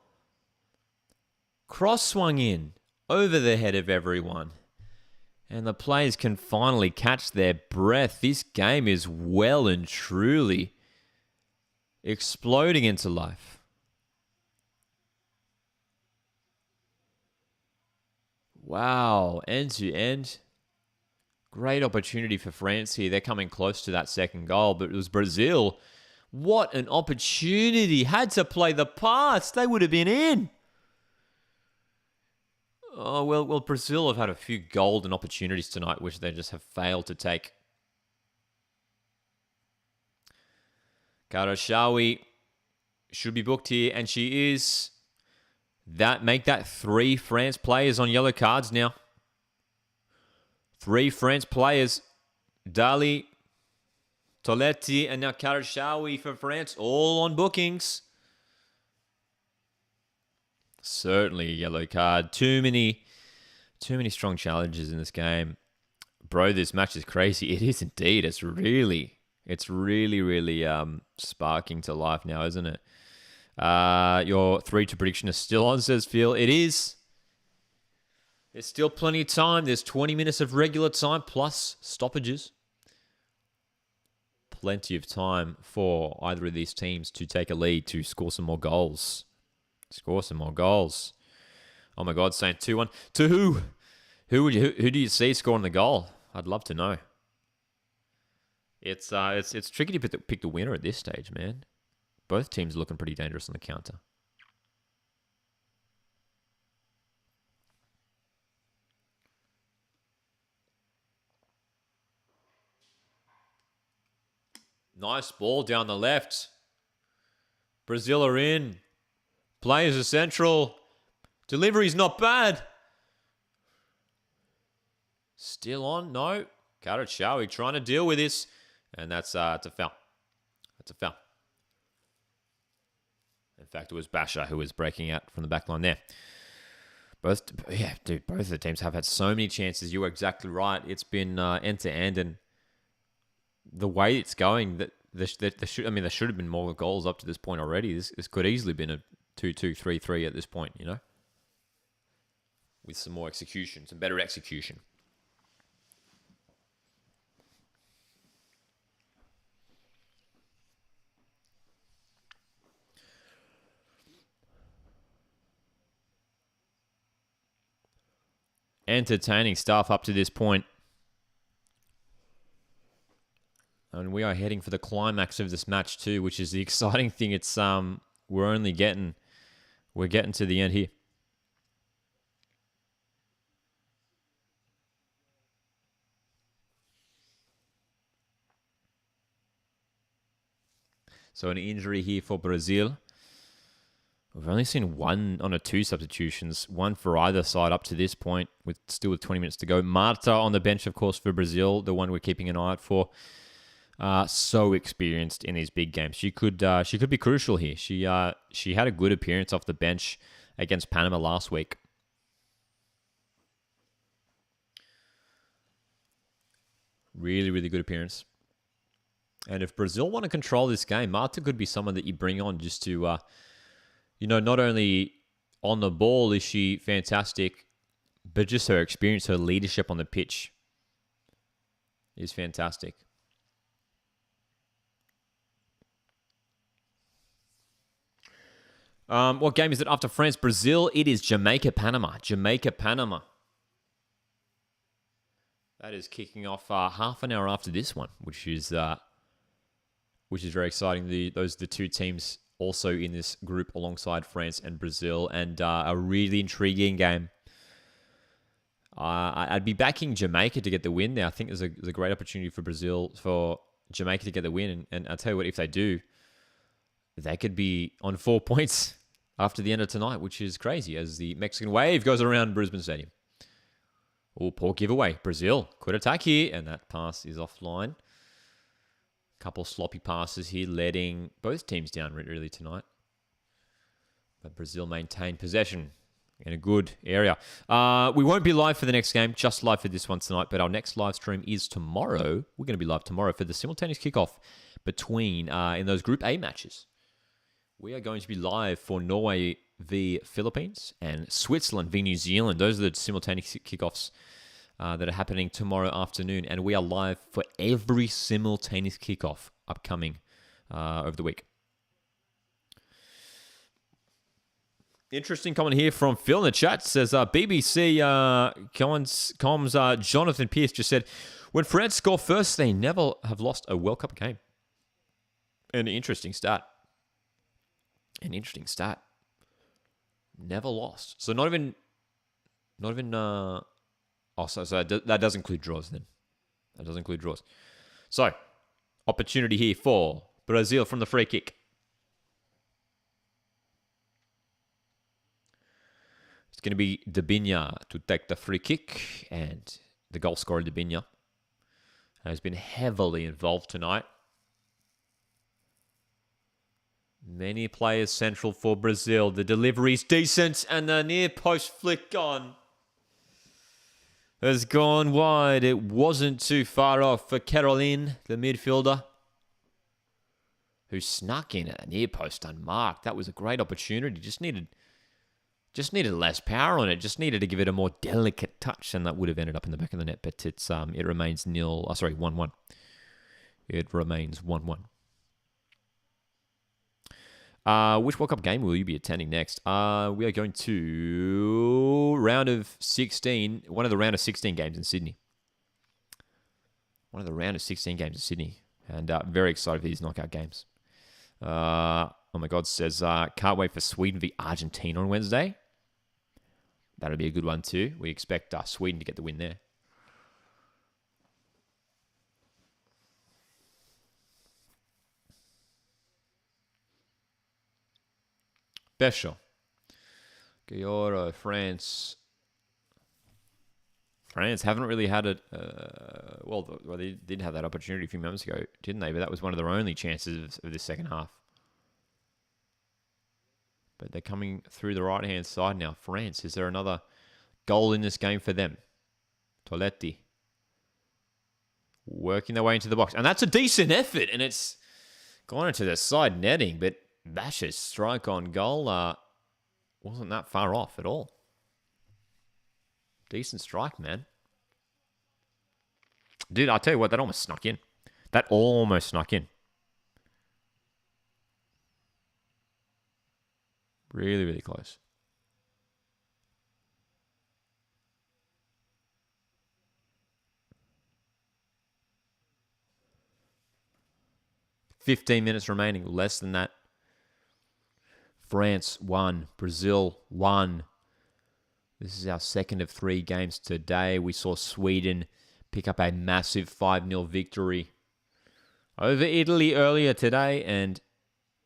Speaker 1: Cross swung in. Over the head of everyone. And the players can finally catch their breath. This game is well and truly exploding into life. Wow, end to end. Great opportunity for France here. They're coming close to that second goal, but it was Brazil What an opportunity. Had to play the pass. They would have been in. Oh, well, Brazil have had a few golden opportunities tonight, which they just have failed to take. Karashawi should be booked here, and she is. Make that 3 France players on yellow cards now. 3 France players. Dali, Toletti, and now Karashawi for France, all on bookings. Certainly a yellow card. Too many strong challenges in this game. Bro, this match is crazy. It is indeed. It's really sparking to life now, isn't it? Your 3-2 prediction is still on, says Phil. It is. There's still plenty of time. There's 20 minutes of regular time plus stoppages. Plenty of time for either of these teams to take a lead, to score some more goals. Oh my God, saying 2-1. To who? Who do you see scoring the goal? I'd love to know. It's tricky to pick the winner at this stage, man. Both teams are looking pretty dangerous on the counter. Nice ball down the left. Brazil are in. Players are central. Delivery's not bad. Still on? No. Karachawi trying to deal with this. And it's a foul. That's a foul. In fact, it was Basha who was breaking out from the back line there. Both of the teams have had so many chances. You were exactly right. It's been end-to-end, and the way it's going, there should have been more goals up to this point already. This could easily have been a 2-2, 3-3 at this point, you know? With some more execution, some better execution. Entertaining stuff up to this point. And we are heading for the climax of this match too, which is the exciting thing. It's we're getting to the end here. So an injury here for Brazil. We've only seen 1 on 2 substitutions, 1 for either side up to this point, with 20 minutes to go. Marta on the bench, of course, for Brazil, the one we're keeping an eye out for. So experienced in these big games. She could be crucial here. She had a good appearance off the bench against Panama last week. Really, really good appearance. And if Brazil want to control this game, Marta could be someone that you bring on just to, not only on the ball is she fantastic, but just her experience, her leadership on the pitch is fantastic. What game is it after France, Brazil? It is Jamaica-Panama. Jamaica-Panama. That is kicking off half an hour after this one, which is very exciting. Those are the 2 teams also in this group alongside France and Brazil, and a really intriguing game. I'd be backing Jamaica to get the win there. I think there's a great opportunity for Jamaica to get the win, and I'll tell you what, if they do, they could be on 4 points after the end of tonight, which is crazy as the Mexican wave goes around Brisbane Stadium. Oh, poor giveaway. Brazil could attack here, and that pass is offline. Couple sloppy passes here, letting both teams down really tonight. But Brazil maintain possession in a good area. We won't be live for the next game, just live for this one tonight, but our next live stream is tomorrow. We're going to be live tomorrow for the simultaneous kickoff between, in those Group A matches. We are going to be live for Norway v Philippines and Switzerland v New Zealand. Those are the simultaneous kickoffs that are happening tomorrow afternoon, and we are live for every simultaneous kickoff upcoming over the week. Interesting comment here from Phil in the chat. Says BBC comms Jonathan Pierce just said, when France score first, they never have lost a World Cup game. An interesting stat. Never lost. So not even. So that does include draws then. So, opportunity here for Brazil from the free kick. It's going to be Debinha to take the free kick, and the goal scorer Debinha has been heavily involved tonight. Many players central for Brazil. The delivery's decent, and the near post flick on has gone wide. It wasn't too far off for Caroline, the midfielder, who snuck in at a near post unmarked. That was a great opportunity. Just needed less power on it. Just needed to give it a more delicate touch, and that would have ended up in the back of the net. But it remains 1-1. It remains 1-1. Which World Cup game will you be attending next? We are going to round of 16. One of the round of 16 games in Sydney. And very excited for these knockout games. Oh my God, says, can't wait for Sweden v Argentina on Wednesday. That'll be a good one too. We expect Sweden to get the win there. Special. Gayoro, France. France haven't really had it. They did have that opportunity a few moments ago, didn't they? But that was one of their only chances of the second half. But they're coming through the right-hand side now. France, is there another goal in this game for them? Toletti. Working their way into the box. And that's a decent effort. And it's gone into the side netting. But Bash's strike on goal wasn't that far off at all. Decent strike, man. Dude, I'll tell you what, that almost snuck in. Really, really close. $15 remaining, less than that. France 1, Brazil 1. This is our second of 3 games today. We saw Sweden pick up a massive 5-0 victory over Italy earlier today, and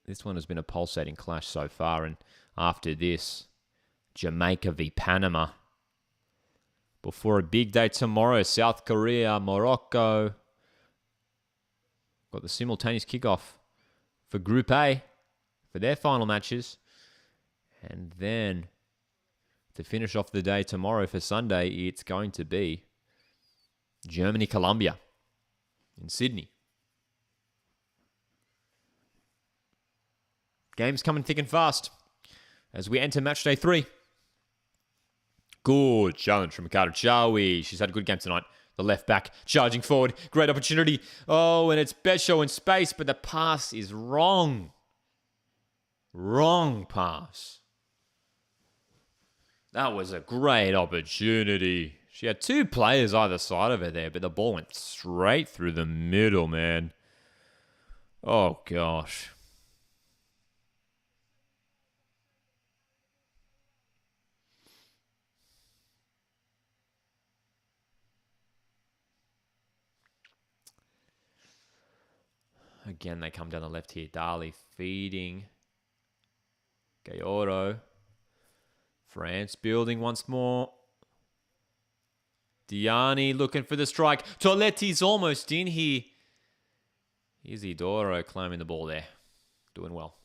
Speaker 1: this one has been a pulsating clash so far. And after this, Jamaica v Panama. Before a big day tomorrow, South Korea, Morocco. Got the simultaneous kickoff for Group A for their final matches. And then to finish off the day tomorrow for Sunday, it's going to be Germany, Colombia in Sydney. Games coming thick and fast as we enter match day 3. Good challenge from Mikado Chawi. She's had a good game tonight. The left back charging forward. Great opportunity. Oh, and it's Besho in space, but the pass is wrong. Wrong pass. That was a great opportunity. She had 2 players either side of her there, but the ball went straight through the middle, man. Oh, gosh. Again, they come down the left here. Dali feeding. Gayoro. France building once more. Diani looking for the strike. Toletti's almost in here. Isidoro climbing the ball there. Doing well.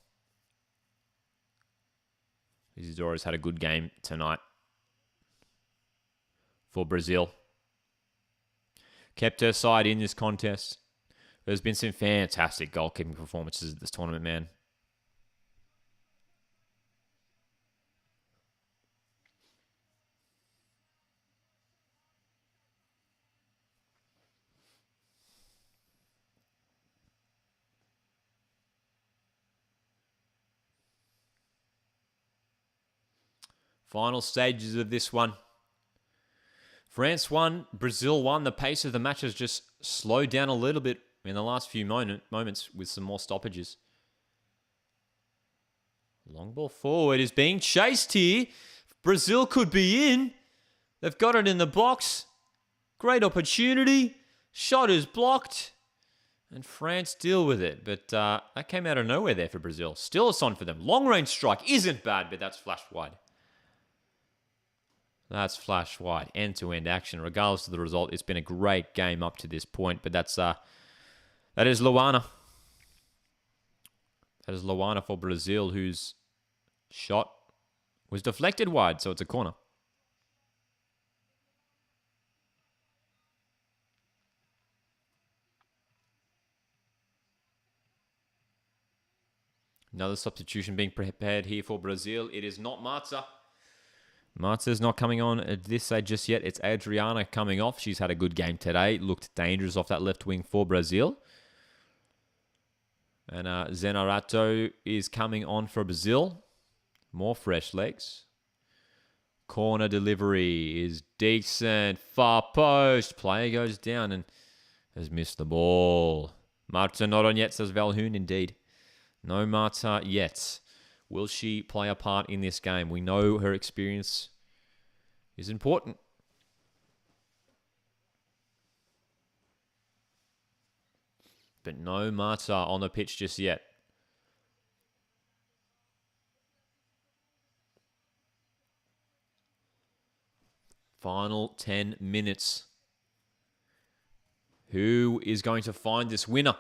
Speaker 1: Isidoro's had a good game tonight for Brazil. Kept her side in this contest. There's been some fantastic goalkeeping performances at this tournament, man. Final stages of this one. France won, Brazil won. The pace of the match has just slowed down a little bit in the last few moments with some more stoppages. Long ball forward is being chased here. Brazil could be in. They've got it in the box. Great opportunity. Shot is blocked. And France deal with it. But that came out of nowhere there for Brazil. Still a sign for them. Long range strike isn't bad, but that's flashed wide. That's flashed wide. End-to-end action. Regardless of the result, it's been a great game up to this point. But that is Luana. That is Luana for Brazil, whose shot was deflected wide, so it's a corner. Another substitution being prepared here for Brazil. It is not Marta. Marta's not coming on at this stage just yet. It's Adriana coming off. She's had a good game today. Looked dangerous off that left wing for Brazil. And Zenarato is coming on for Brazil. More fresh legs. Corner delivery is decent. Far post. Player goes down and has missed the ball. Marta not on yet, says Valhoon. Indeed. No Marta yet. Will she play a part in this game? We know her experience is important. But no Marta on the pitch just yet. Final 10 minutes. Who is going to find this winner?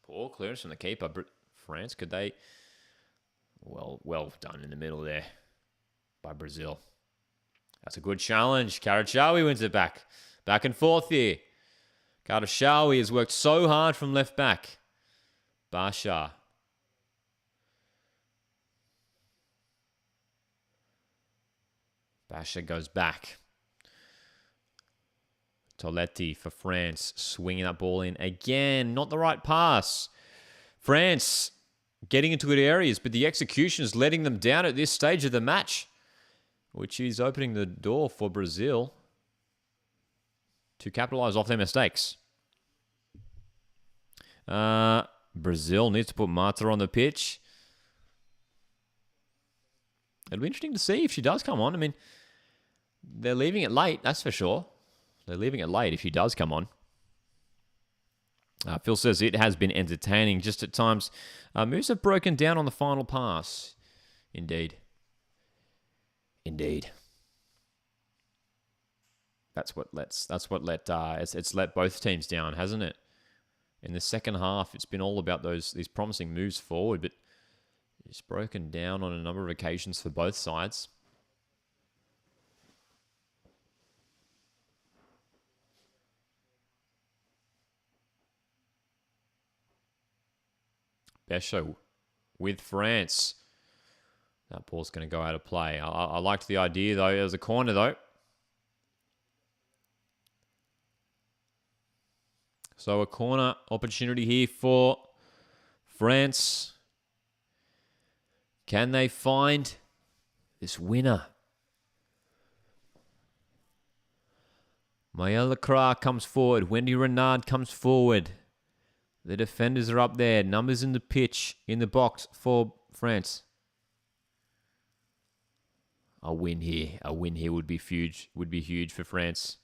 Speaker 1: Poor clearance from the keeper. France, could they? Well done in the middle there by Brazil. That's a good challenge. Karachawi wins it back. Back and forth here. Karachawi has worked so hard from left back. Basha. Basha goes back. Toletti for France, swinging that ball in again. Not the right pass. France getting into good areas, but the execution is letting them down at this stage of the match, which is opening the door for Brazil to capitalize off their mistakes. Brazil needs to put Marta on the pitch. It'll be interesting to see if she does come on. I mean, they're leaving it late, that's for sure. They're leaving it late if he does come on. Phil says it has been entertaining. Just at times, moves have broken down on the final pass. Indeed. It's let both teams down, hasn't it? In the second half, it's been all about these promising moves forward, but it's broken down on a number of occasions for both sides. Besho with France. That ball's going to go out of play. I liked the idea, though. There's a corner, though. So a corner opportunity here for France. Can they find this winner? Maya Lacroix comes forward. Wendy Renard comes forward. The defenders are up there. Numbers in the pitch, in the box for France. A win here would be huge. Would be huge for France.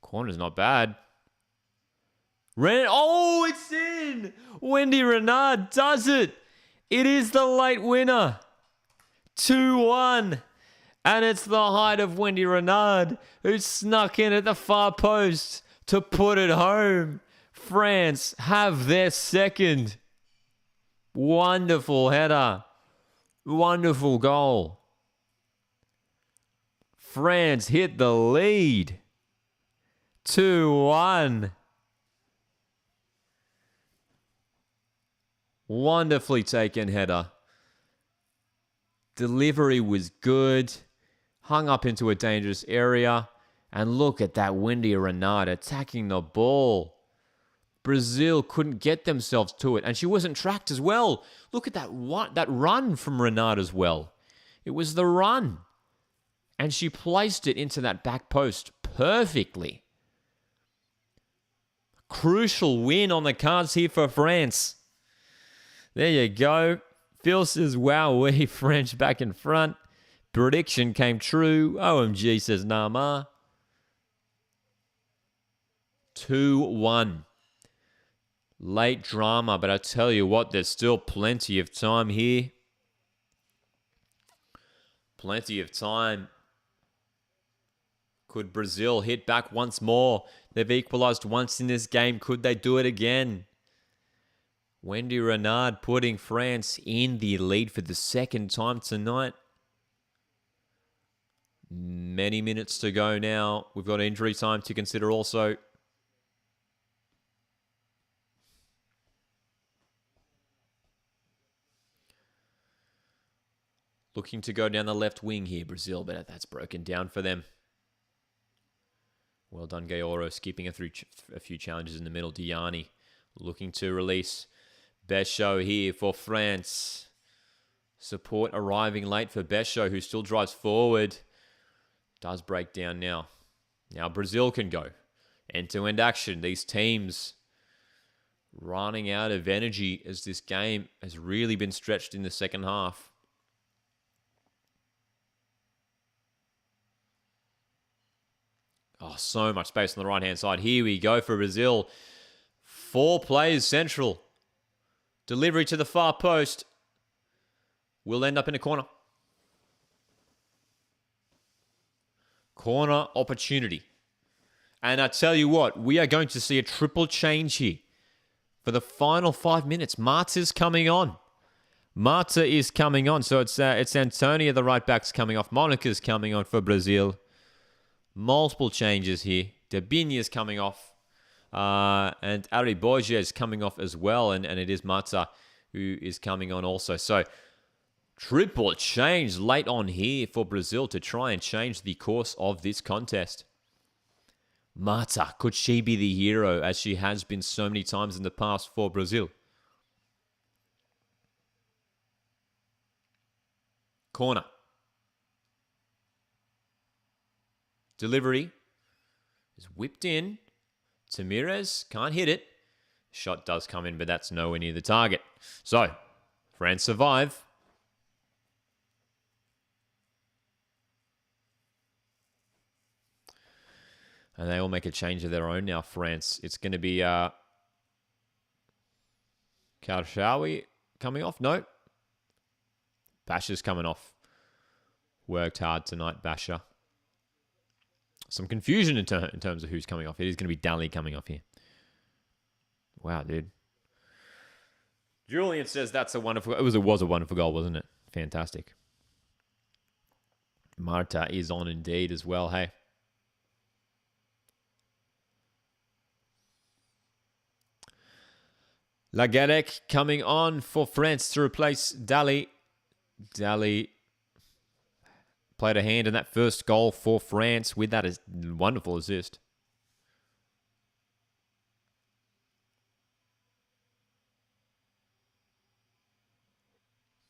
Speaker 1: Corner's not bad. Oh, it's in! Wendy Renard does it. It is the late winner. 2-1. And it's the height of Wendy Renard, who snuck in at the far post to put it home. France have their second. Wonderful header. Wonderful goal. France hit the lead. 2-1. Wonderfully taken header. Delivery was good. Hung up into a dangerous area. And look at that Wendy Renard attacking the ball. Brazil couldn't get themselves to it, and she wasn't tracked as well. Look at that run from Renard as well. It was the run, and she placed it into that back post perfectly. Crucial win on the cards here for France. There you go. Phil says, wow, we French back in front. Prediction came true. OMG, says Nama. 2-1. Late drama, but I tell you what, there's still plenty of time here. Plenty of time. Could Brazil hit back once more? They've equalized once in this game. Could they do it again? Wendy Renard putting France in the lead for the second time tonight. Many minutes to go now. We've got injury time to consider also. Looking to go down the left wing here, Brazil, but that's broken down for them. Well done, Gaoro, skipping through a few challenges in the middle. Diani looking to release. Béchot here for France. Support arriving late for Béchot, who still drives forward. Does break down now. Now Brazil can go. End-to-end action. These teams running out of energy as this game has really been stretched in the second half. Oh, so much space on the right-hand side. Here we go for Brazil. 4 players central. Delivery to the far post. Will end up in a corner. Corner opportunity. And I tell you what, we are going to see a triple change here. For the final 5 minutes, Marta's coming on. Marta is coming on. So it's Antonia, the right back's coming off. Monica's coming on for Brazil. Multiple changes here. Debinha's coming off. And Ari Borgia is coming off as well. And it is Marta who is coming on also. So triple change late on here for Brazil to try and change the course of this contest. Marta, could she be the hero as she has been so many times in the past for Brazil? Corner. Delivery is whipped in. Tamirez can't hit it. Shot does come in, but that's nowhere near the target. So, France survive. And they all make a change of their own now, France. It's going to be Karshawi coming off. No. Basha's coming off. Worked hard tonight, Basha. Some confusion in terms of who's coming off. It is going to be Dali coming off here. Wow, dude. Julian says that's a wonderful... It was a wonderful goal, wasn't it? Fantastic. Marta is on indeed as well, hey. Lagarec coming on for France to replace Dali. Dali played a hand in that first goal for France with that wonderful assist.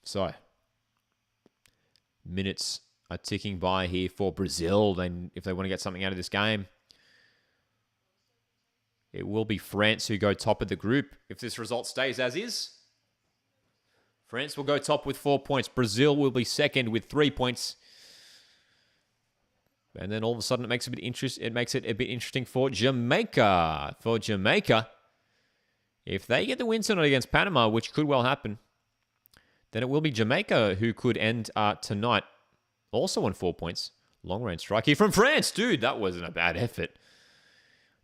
Speaker 1: So, minutes are ticking by here for Brazil. Then, if they want to get something out of this game, it will be France who go top of the group. If this result stays as is, France will go top with 4 points. Brazil will be second with 3 points. And then all of a sudden it makes it a bit interesting for Jamaica. For Jamaica, if they get the win tonight against Panama, which could well happen, then it will be Jamaica who could end tonight also on 4 points. Long range strike here from France. Dude, that wasn't a bad effort.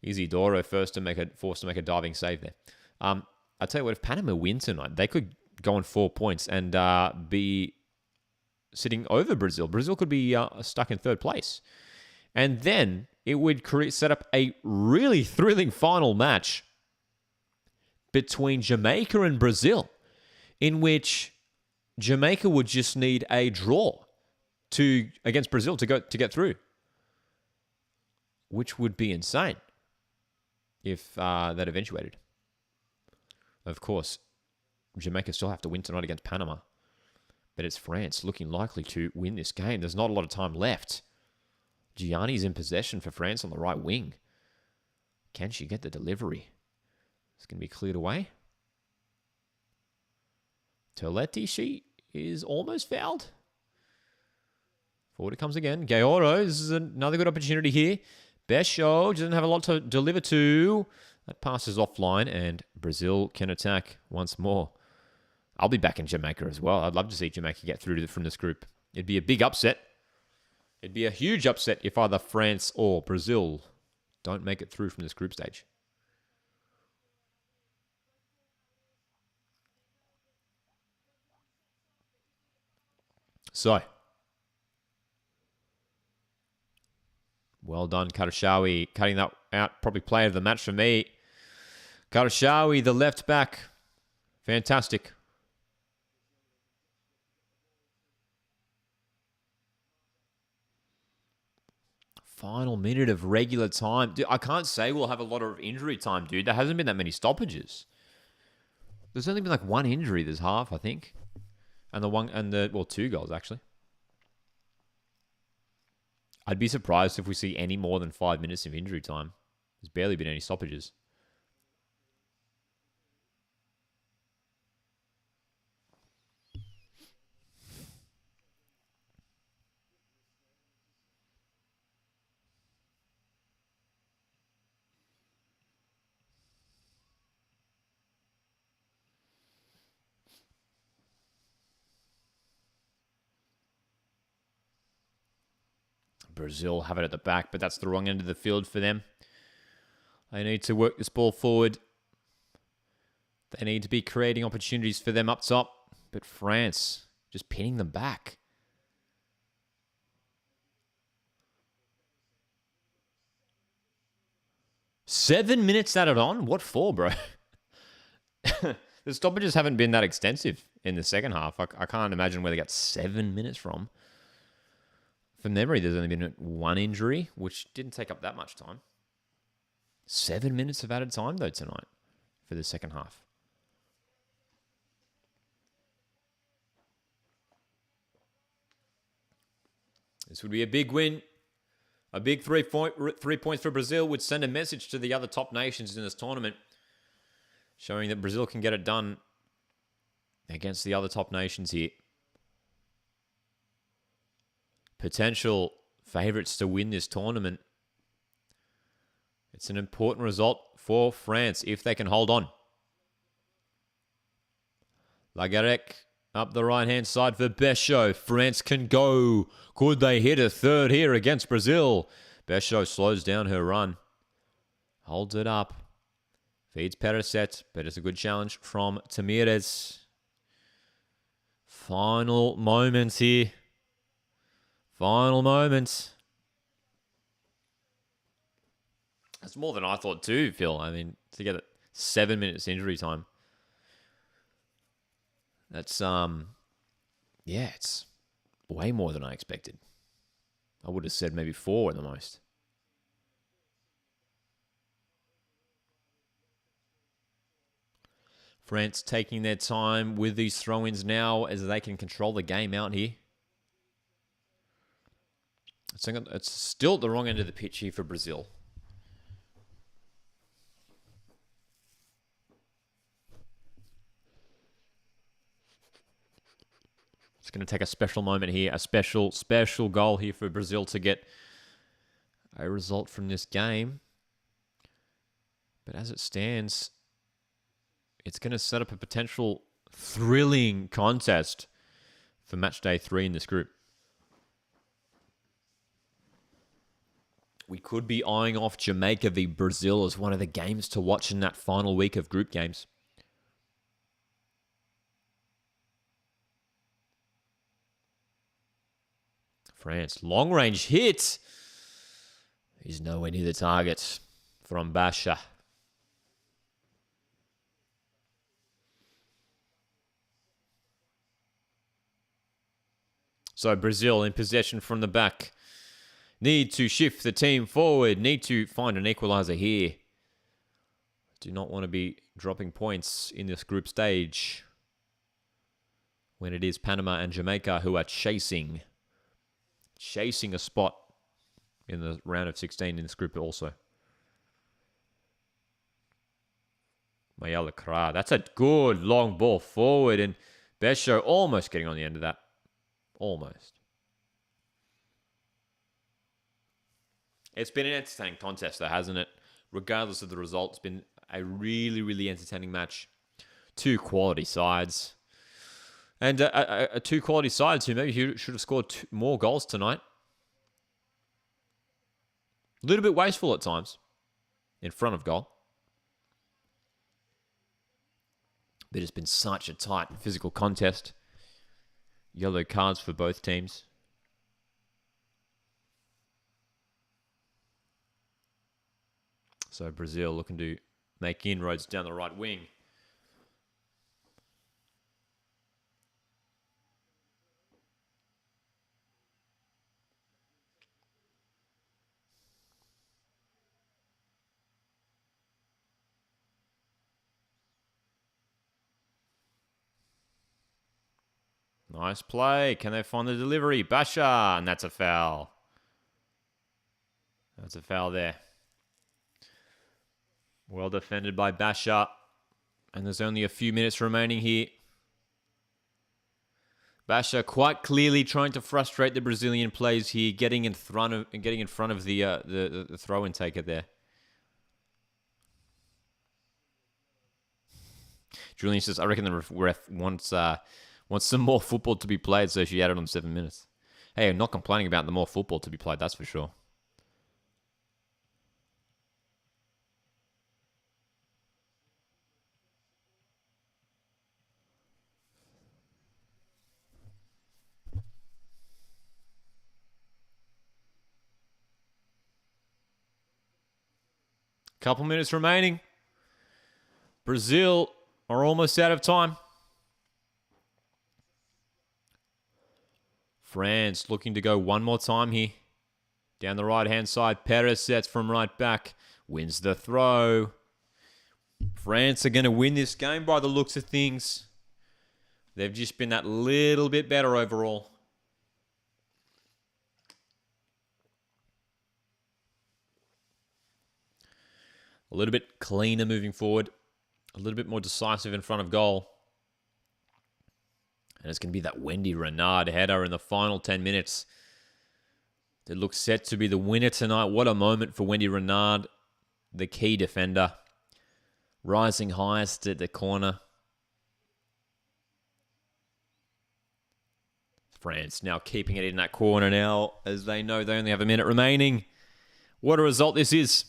Speaker 1: Isidoro forced to make a diving save there. I'll tell you what, if Panama win tonight, they could go on 4 points and be sitting over Brazil. Brazil could be stuck in third place. And then it would set up a really thrilling final match between Jamaica and Brazil, in which Jamaica would just need a draw against Brazil to get through, which would be insane if that eventuated. Of course, Jamaica still have to win tonight against Panama. But it's France looking likely to win this game. There's not a lot of time left. Gianni's in possession for France on the right wing. Can she get the delivery? It's going to be cleared away. Toletti, she is almost fouled. Forward it comes again. Gaoro, this is another good opportunity here. Besho doesn't have a lot to deliver to. That passes offline, and Brazil can attack once more. I'll be back in Jamaica as well. I'd love to see Jamaica get through from this group. It'd be a big upset. It'd be a huge upset if either France or Brazil don't make it through from this group stage. So, well done, Karashawi. Cutting that out. Probably player of the match for me. Karashawi, the left back. Fantastic. Final minute of regular time. Dude, I can't say we'll have a lot of injury time, dude. There hasn't been that many stoppages. There's only been like one injury this half, I think. And two goals, actually. I'd be surprised if we see any more than 5 minutes of injury time. There's barely been any stoppages. Brazil have it at the back, but that's the wrong end of the field for them. They need to work this ball forward. They need to be creating opportunities for them up top. But France just pinning them back. Seven minutes added on? What for, bro? The stoppages haven't been that extensive in the second half. I can't imagine where they got 7 minutes from. From memory, there's only been one injury, which didn't take up that much time. 7 minutes of added time, though, tonight for the second half. This would be a big win. A big 3 points for Brazil would send a message to the other top nations in this tournament, showing that Brazil can get it done against the other top nations here. Potential favourites to win this tournament. It's an important result for France if they can hold on. Lagarec up the right-hand side for Besho. France can go. Could they hit a third here against Brazil? Besho slows down her run. Holds it up. Feeds Pereset, but it's a good challenge from Tamires. Final moments here. Final moments. That's more than I thought too, Phil. I mean, to get 7 minutes injury time. That's, it's way more than I expected. I would have said maybe 4 at the most. France taking their time with these throw-ins now as they can control the game out here. It's still at the wrong end of the pitch here for Brazil. It's going to take a special moment here, a special goal here for Brazil to get a result from this game. But as it stands, it's going to set up a potential thrilling contest for match day 3 in this group. We could be eyeing off Jamaica v Brazil as one of the games to watch in that final week of group games. France, long-range hit. He's nowhere near the target from Basha. So Brazil in possession from the back. Need to shift the team forward. Need to find an equaliser here Do not want to be dropping points in this group stage when it is Panama and Jamaica who are chasing a spot in the round of 16 in this group also. Mayala Kra. That's a good long ball forward, and Besho almost getting on the end of that. Almost. It's been an entertaining contest, though, hasn't it? Regardless of the result, it's been a really, really entertaining match. Two quality sides. And two quality sides who maybe should have scored more goals tonight. A little bit wasteful at times in front of goal. But it's been such a tight physical contest. Yellow cards for both teams. So Brazil looking to make inroads down the right wing. Nice play. Can they find the delivery? Basha, and that's a foul. That's a foul there. Well defended by Basha. And there's only a few minutes remaining here. Basha quite clearly trying to frustrate the Brazilian players here, getting in front of the throw-in taker there. Julian says, I reckon the ref wants some more football to be played, so she added on 7 minutes. Hey, I'm not complaining about the more football to be played, that's for sure. Couple minutes remaining. Brazil are almost out of time. France looking to go one more time here. Down the right-hand side, Perez sets from right back. Wins the throw. France are going to win this game by the looks of things. They've just been that little bit better overall. A little bit cleaner moving forward. A little bit more decisive in front of goal. And it's going to be that Wendy Renard header in the final 10 minutes. It looks set to be the winner tonight. What a moment for Wendy Renard, the key defender. Rising highest at the corner. France now keeping it in that corner now, as they know they only have a minute remaining. What a result this is.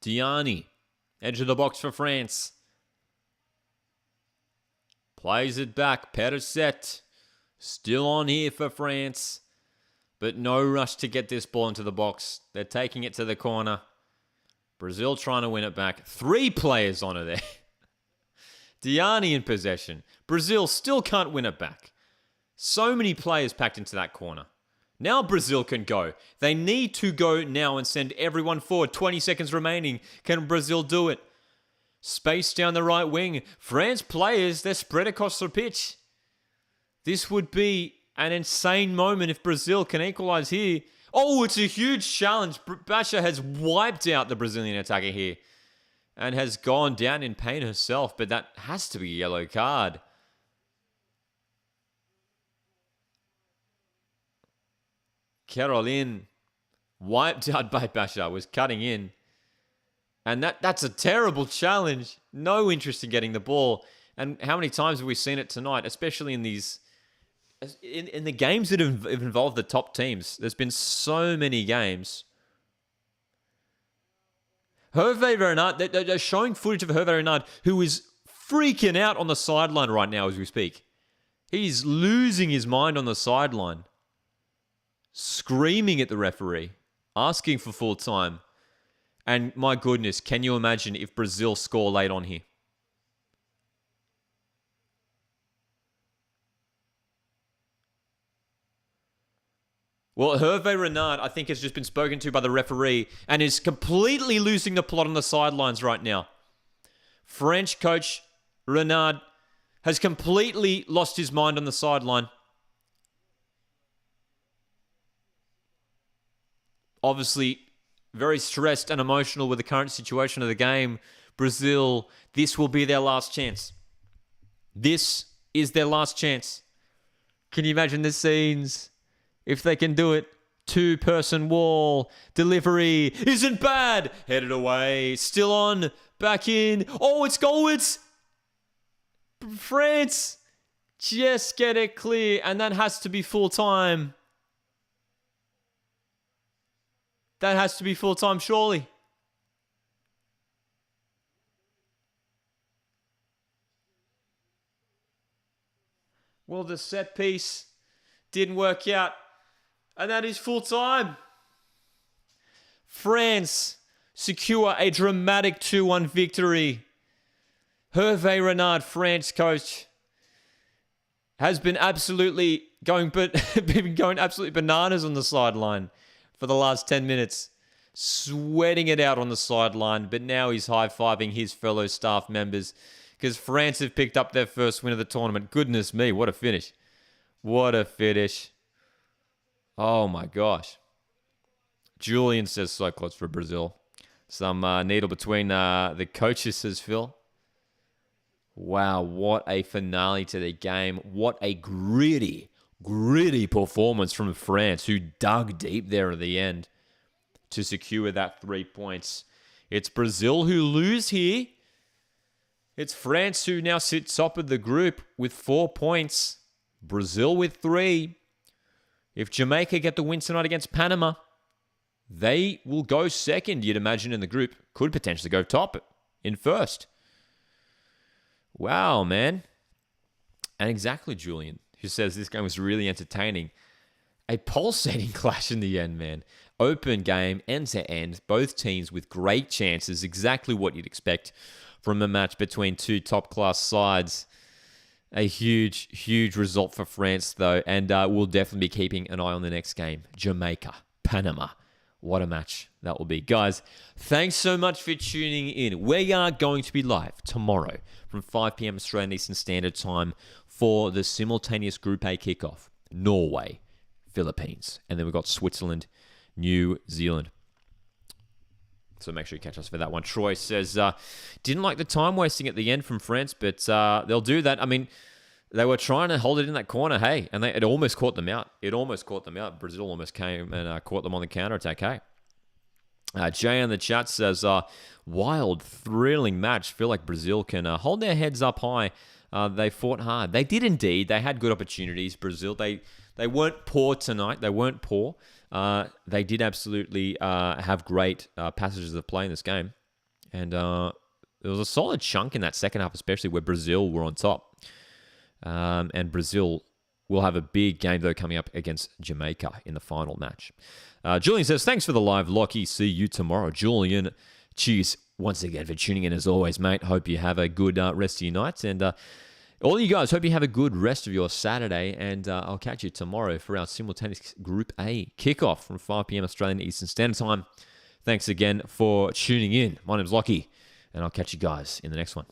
Speaker 1: Diani, edge of the box for France. Plays it back. Perset still on here for France. But no rush to get this ball into the box. They're taking it to the corner. Brazil trying to win it back. 3 players on it there. Diani in possession. Brazil still can't win it back. So many players packed into that corner. Now Brazil can go. They need to go now and send everyone forward. 20 seconds remaining. Can Brazil do it? Space down the right wing. France players, they're spread across the pitch. This would be an insane moment if Brazil can equalize here. Oh, it's a huge challenge. Basha has wiped out the Brazilian attacker here and has gone down in pain herself, but that has to be a yellow card. Caroline, wiped out by Basha, was cutting in. And that's a terrible challenge. No interest in getting the ball. And how many times have we seen it tonight, especially in these... In the games that have involved the top teams? There's been so many games. Hervé Renard, they're showing footage of Hervé Renard, who is freaking out on the sideline right now as we speak. He's losing his mind on the sideline. Screaming at the referee, asking for full time. And my goodness, can you imagine if Brazil score late on here? Well, Hervé Renard, I think, has just been spoken to by the referee and is completely losing the plot on the sidelines right now. French coach Renard has completely lost his mind on the sideline. Obviously, very stressed and emotional with the current situation of the game. Brazil, this will be their last chance. This is their last chance. Can you imagine the scenes? If they can do it. 2-person wall. Delivery isn't bad. Headed away. Still on. Back in. Oh, it's goalwards. France. Just get it clear. And that has to be full time. That has to be full time, surely. Well, the set piece didn't work out. And that is full time. France secure a dramatic 2-1 victory. Hervé Renard, France coach, has been absolutely going absolutely bananas on the sideline for the last 10 minutes. Sweating it out on the sideline, but now he's high-fiving his fellow staff members because France have picked up their first win of the tournament. Goodness me, what a finish. What a finish. Oh my gosh. Julian says so close for Brazil. Some needle between the coaches, says Phil. Wow, what a finale to the game. What a gritty performance from France, who dug deep there at the end to secure that 3 points. It's Brazil who lose here. It's France who now sit top of the group with 4 points. Brazil with 3. If Jamaica get the win tonight against Panama, they will go second, you'd imagine, in the group. Could potentially go top in first. Wow, man. And exactly, Julian, who says this game was really entertaining. A pulsating clash in the end, man. Open game, end to end. Both teams with great chances. Exactly what you'd expect from a match between two top-class sides. A huge result for France, though. And we'll definitely be keeping an eye on the next game. Jamaica, Panama. What a match that will be. Guys, thanks so much for tuning in. We are going to be live tomorrow from 5 p.m. Australian Eastern Standard Time for the simultaneous Group A kickoff. Norway, Philippines. And then we've got Switzerland, New Zealand. So make sure you catch us for that one. Troy says, didn't like the time wasting at the end from France, but they'll do that. I mean, they were trying to hold it in that corner, hey, and it almost caught them out. Brazil almost came and caught them on the counter-attack, hey. Jay in the chat says, wild, thrilling match. Feel like Brazil can hold their heads up high. They fought hard. They did indeed. They had good opportunities. Brazil, they weren't poor tonight. They weren't poor. They did absolutely have great passages of play in this game. And there was a solid chunk in that second half, especially where Brazil were on top. And Brazil will have a big game, though, coming up against Jamaica in the final match. Julian says, thanks for the live, Lockie. See you tomorrow. Julian, cheers once again for tuning in as always, mate. Hope you have a good rest of your night. And all you guys, hope you have a good rest of your Saturday. And I'll catch you tomorrow for our simultaneous Group A kickoff from 5 p.m. Australian Eastern Standard Time. Thanks again for tuning in. My name's Lockie, and I'll catch you guys in the next one.